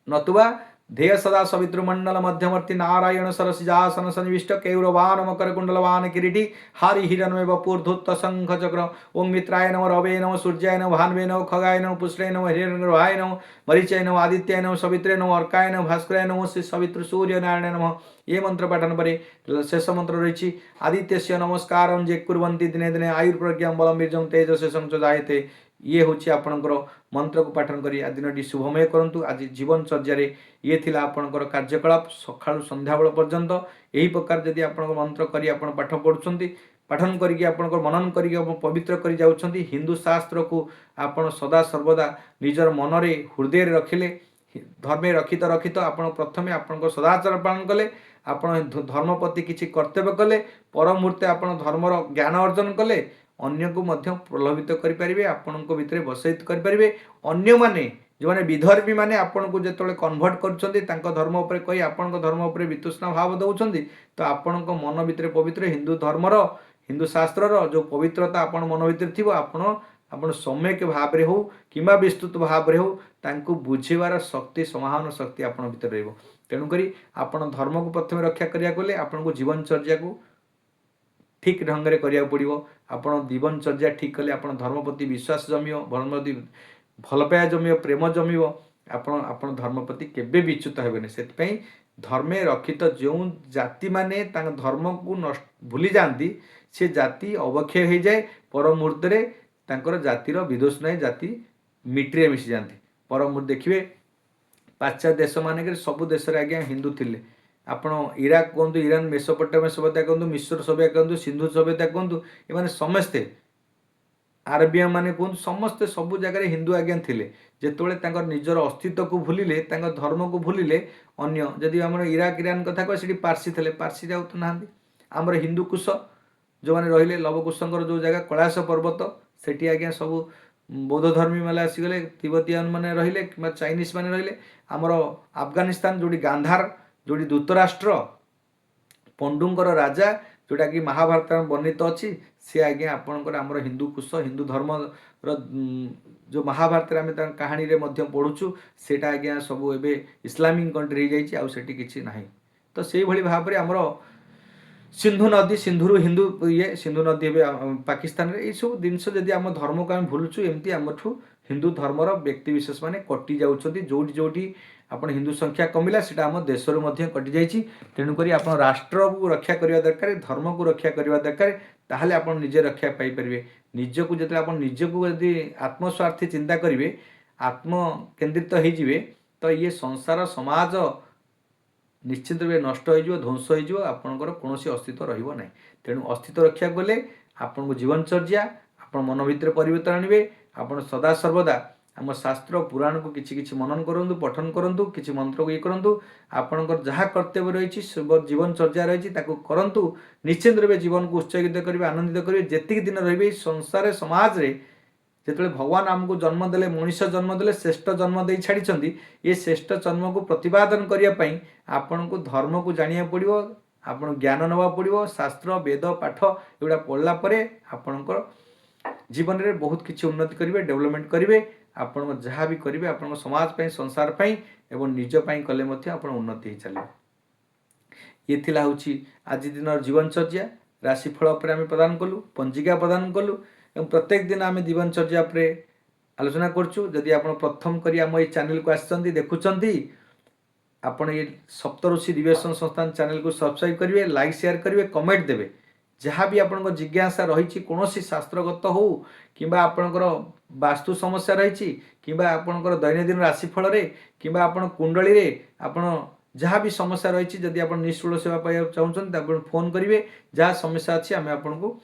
नतुवा ध्येय सदा सवितृमंडल मध्यवर्ती नारायण सरसिजासन सन्निविष्ट कैरवान मकर कुंडलवान किरीटी हरि हिरण्मय वपुर्धुत शंख चक्र ओं मित्राय नम रवे नम सूर्याय नम भान्वे नम खगाय नम पुष्णे नम हिरण्यगर्भाय नम मरीचाय नम आदित्याय नम सवित्रे नम अर्काय नम भास्कराय नम श्री सवितृ सूर्य नारायण नम ये मंत्र पाठन पर शेष मंत्र रही आदित्य नमस्कार जे कुर्वन्ति दिने दिने आयुर्प्रज्ञा बलम बीर्जं तेजसे जायते ये हूँ आपणकर मंत्र को पाठन करी दिन टी शुभमय करूँ। आज जीवन चर्या ये थिला आपणकर कार्यकलाप सका संध्या बेल पर्यंत यही प्रकार जदि आप मंत्र करी आप पाठ पढ़ुं पाठन करके आपणकर मनन करके पवित्र कर जाउछंती हिंदू शास्त्र को आप सदा सर्वदा निजर मनरे हृदय रखिले धर्मे रखित रखित आप प्रथमे आपण सदाचार पालन कले आप धर्म प्रति किसी कर्तव्य कले पर मुहूर्ते आप धर्मर ज्ञान अर्जन कले अन्य को मध्य प्रलोभित करें आपण भितर बसईत करें अन्य माने जो मैंने विधर्मी मैंने आपन को जो कन्वर्ट कर धर्म उपर कही आपण धर्म उपर वितृष्णा भाव दौरान तो आपण मन भितर पवित्र हिंदू धर्मर हिंदू शास्त्रर जो पवित्रता आपण मन भितर थी आपण सम्यक भाव में हो कि विस्तृत भाव में हो तांको बुझेबार शक्ति समाहन शक्ति आपण भितर रहिबो। तेणुकरी आपण धर्म को प्रथम रक्षा करिया गले आपण को जीवनचर्या को ठीक ढंग से करिया पड़िबो। आपण जीवनचर्या ठीक कले आपण धर्म प्रति विश्वास जमियो धर्म प्रति भल पाया जमियो प्रेम जमियो आपण धर्म प्रति केबे विच्युत हेबेनि। सेतिपई धर्मे रखित जो जाति माने तांग धर्म को नष्ट भूली जाती से जाति अवक्षय हो जाए पर मुहूर्त तांकर जातिर विदोष नहीं जाति मिट्रे मिसी जाती पर मुहूर्त देखिए पाश्चात्य देश मानक सब देश आज्ञा हिंदू थिले आपण इराक कहतु ईरान मेसोपोटामिया सभ्यता कहतु मिश्र सभ्यता कहतु सिंधु सभ्यता कहतु ये समस्ते आरबिया माने कहतु समस्ते सब जगह हिंदू आज्ञा थिले जेतोले निजर अस्तित्व को भूलिले धर्म को भूलिले अन्य जदि आम इराक ईरान कथा कह सी पार्सी थे पार्सी जाऊ तो ना आमर हिंदू कुश जो मैंने रहिले लवकुशंकर जो जगह कैलाश पर्वत सेठी आज्ञा सब बौद्ध धर्मी मैंने आसीगले तिब्बतियान मैंने रहिले कि चाइनीज मैंने रहिले आमर अफगानिस्तान जोड़ी गांधार जोड़ी दूतराष्ट्र पंडुंकर राजा जोटा कि महाभारत वर्णित अच्छी सी आज्ञा आपणकर आमर हिंदू कुश हिंदू धर्म जो महाभारत आम कहानी रे मध्य पढ़ुचु सेटा आज्ञा सब एवं इस्लामिक कंट्री हो जाइए आउटी किसी ना तो से भली भाव में आमर सिंधु नदी सिंधुरु हिंदू ये सिंधु नदी पाकिस्तान रे सब जिनस जदि आम धर्म को आम भूलुचु एमती आमठू हिंदू धर्मर व्यक्ति विशेष मैंने कटि जाउछंती जोटी जोटी आपण हिंदू संख्या कमिला सेटा आम देशर मध्य कटि जाइछि। तेणुकरी आपण राष्ट्र को रक्षा करबा दरकार धर्म को रक्षा करबा दरकार ताहले आपण निजे रक्षा पाई परिबे। निज को जतले आपण निज को यदि आत्मस्वार्थी चिंता करिवे आत्म केंद्रित हो जिवे तो ये संसार समाज निश्चित रूप नष्ट हो ध्वंस हो आपणकर कौन अस्तित्व रहिबो नाही। तेणु अस्तित्व रक्षा गले आपण को जीवनचर्या आपण मन भितर परिवर्तन आनिबे आपण सदा सर्वदा आम शास्त्र पुराण को किछि किछि मनन करंतु पठन करंतु किछि मंत्र को ये करंतु आपणकर जहाँ कर्तव्य रही जीवनचर्या रही करंतु निश्चित रूप जीवन को उत्साहित करेंगे आनंदित करेंगे जेतिक दिन रही संसार समाज रे जिते भगवान आमको जन्म देले मनुष्य जन्म देले श्रेष्ठ जन्म दे छाड़ी ये श्रेष्ठ जन्म को प्रतिपादन करने आपण को धर्म को जानिया पड़ो आपण ज्ञान नवा पड़ो शास्त्र वेद पाठ एगुड़ा पढ़ला आपणकर जीवन में बहुत किसी उन्नति करेंगे डेवलपमेंट करेंगे आपण जहाँ भी करेंगे आपण समाज संसार एवं निज कले उन्नति चलिए। ये थिला होची आज दिन जीवनचर्या राशिफल पर आम प्रदान कलु पंजिका प्रदान कलु एवं प्रत्येक दिन आम जीवनचर्या पर आलोचना करछु। जदि आप प्रथम करी आम ये चैनल को आसछन्ती देखुछन्ती आपण ये सप्तऋषि दिव्यसन संस्थान चैनल को सब्सक्राइब करेंगे, लाइक शेयर करेंगे, कमेंट देवे। जहाँ भी आपण जिज्ञासा रही कौन शास्त्रगत हो कि आपणकर वास्तु समस्या रही कि आपणकर दैनंदिन राशिफल कि कुंडली रे आपण जहाँ भी समस्या रही जदि आप निःशुल्क सेवा पाइबा चाहते आप फोन करेंगे। जहाँ समस्या अच्छी आम आपको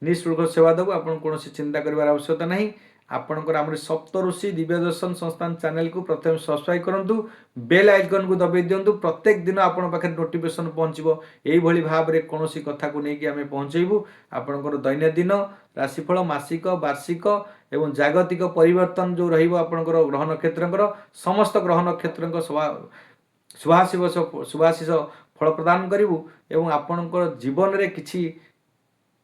निःशुल्क सेवा देवु। आप कौन चिंता कर आवश्यकता नहीं। आपणकर आम सप्तऋषि दिव्यदर्शन संस्थान चैनल को प्रथम सब्सक्राइब करूँ, बेल आइकन को दबाई दिंतु। प्रत्येक दिन आपण पाखे नोटिफिकेशन पहुँचो। यही भाव में कौन कथा को लेकिन आम पहुँचेबू। आपणकर दैनंदिन राशिफल मासिक वार्षिक एवं जागतिक परिवर्तन जो रहा ग्रह नक्षत्र समस्त ग्रह नक्षत्र शुभाशिष फल प्रदान करूँ एवं आपणकर जीवन में किसी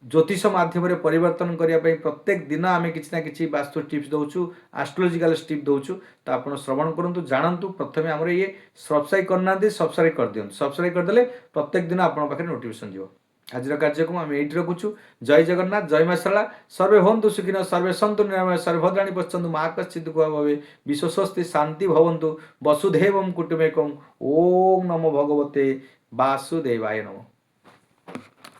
ज्योतिष माध्यम परिवर्तन करने प्रत्येक दिन आम कि वास्तु टिप्स दौचु, एस्ट्रोलॉजिकल टिप्स दौचु। तो आप श्रवण करूँ, जानतु। प्रथम आम ये सब्सक्राइब करना, सब्सक्राइब कर दिखाँ। सब्सक्राइब करदे प्रत्येक दिन आप नोटिफिकेशन जीव। आज कार्यक्रम आम ये रखुचु। जय जगन्नाथ, जय मां शारला। सर्वे हंतु सुखिन, सर्वे सन्तु निरामय, सर्वभद्राणि पश्यन्तु मा कश्चित् दुःखं भवेत्। विश्वस्वस्ति शांति भवन्तु। वसुधैवं कुटुम्बकम्। ओम नमो भगवते वासुदेवाय नमः।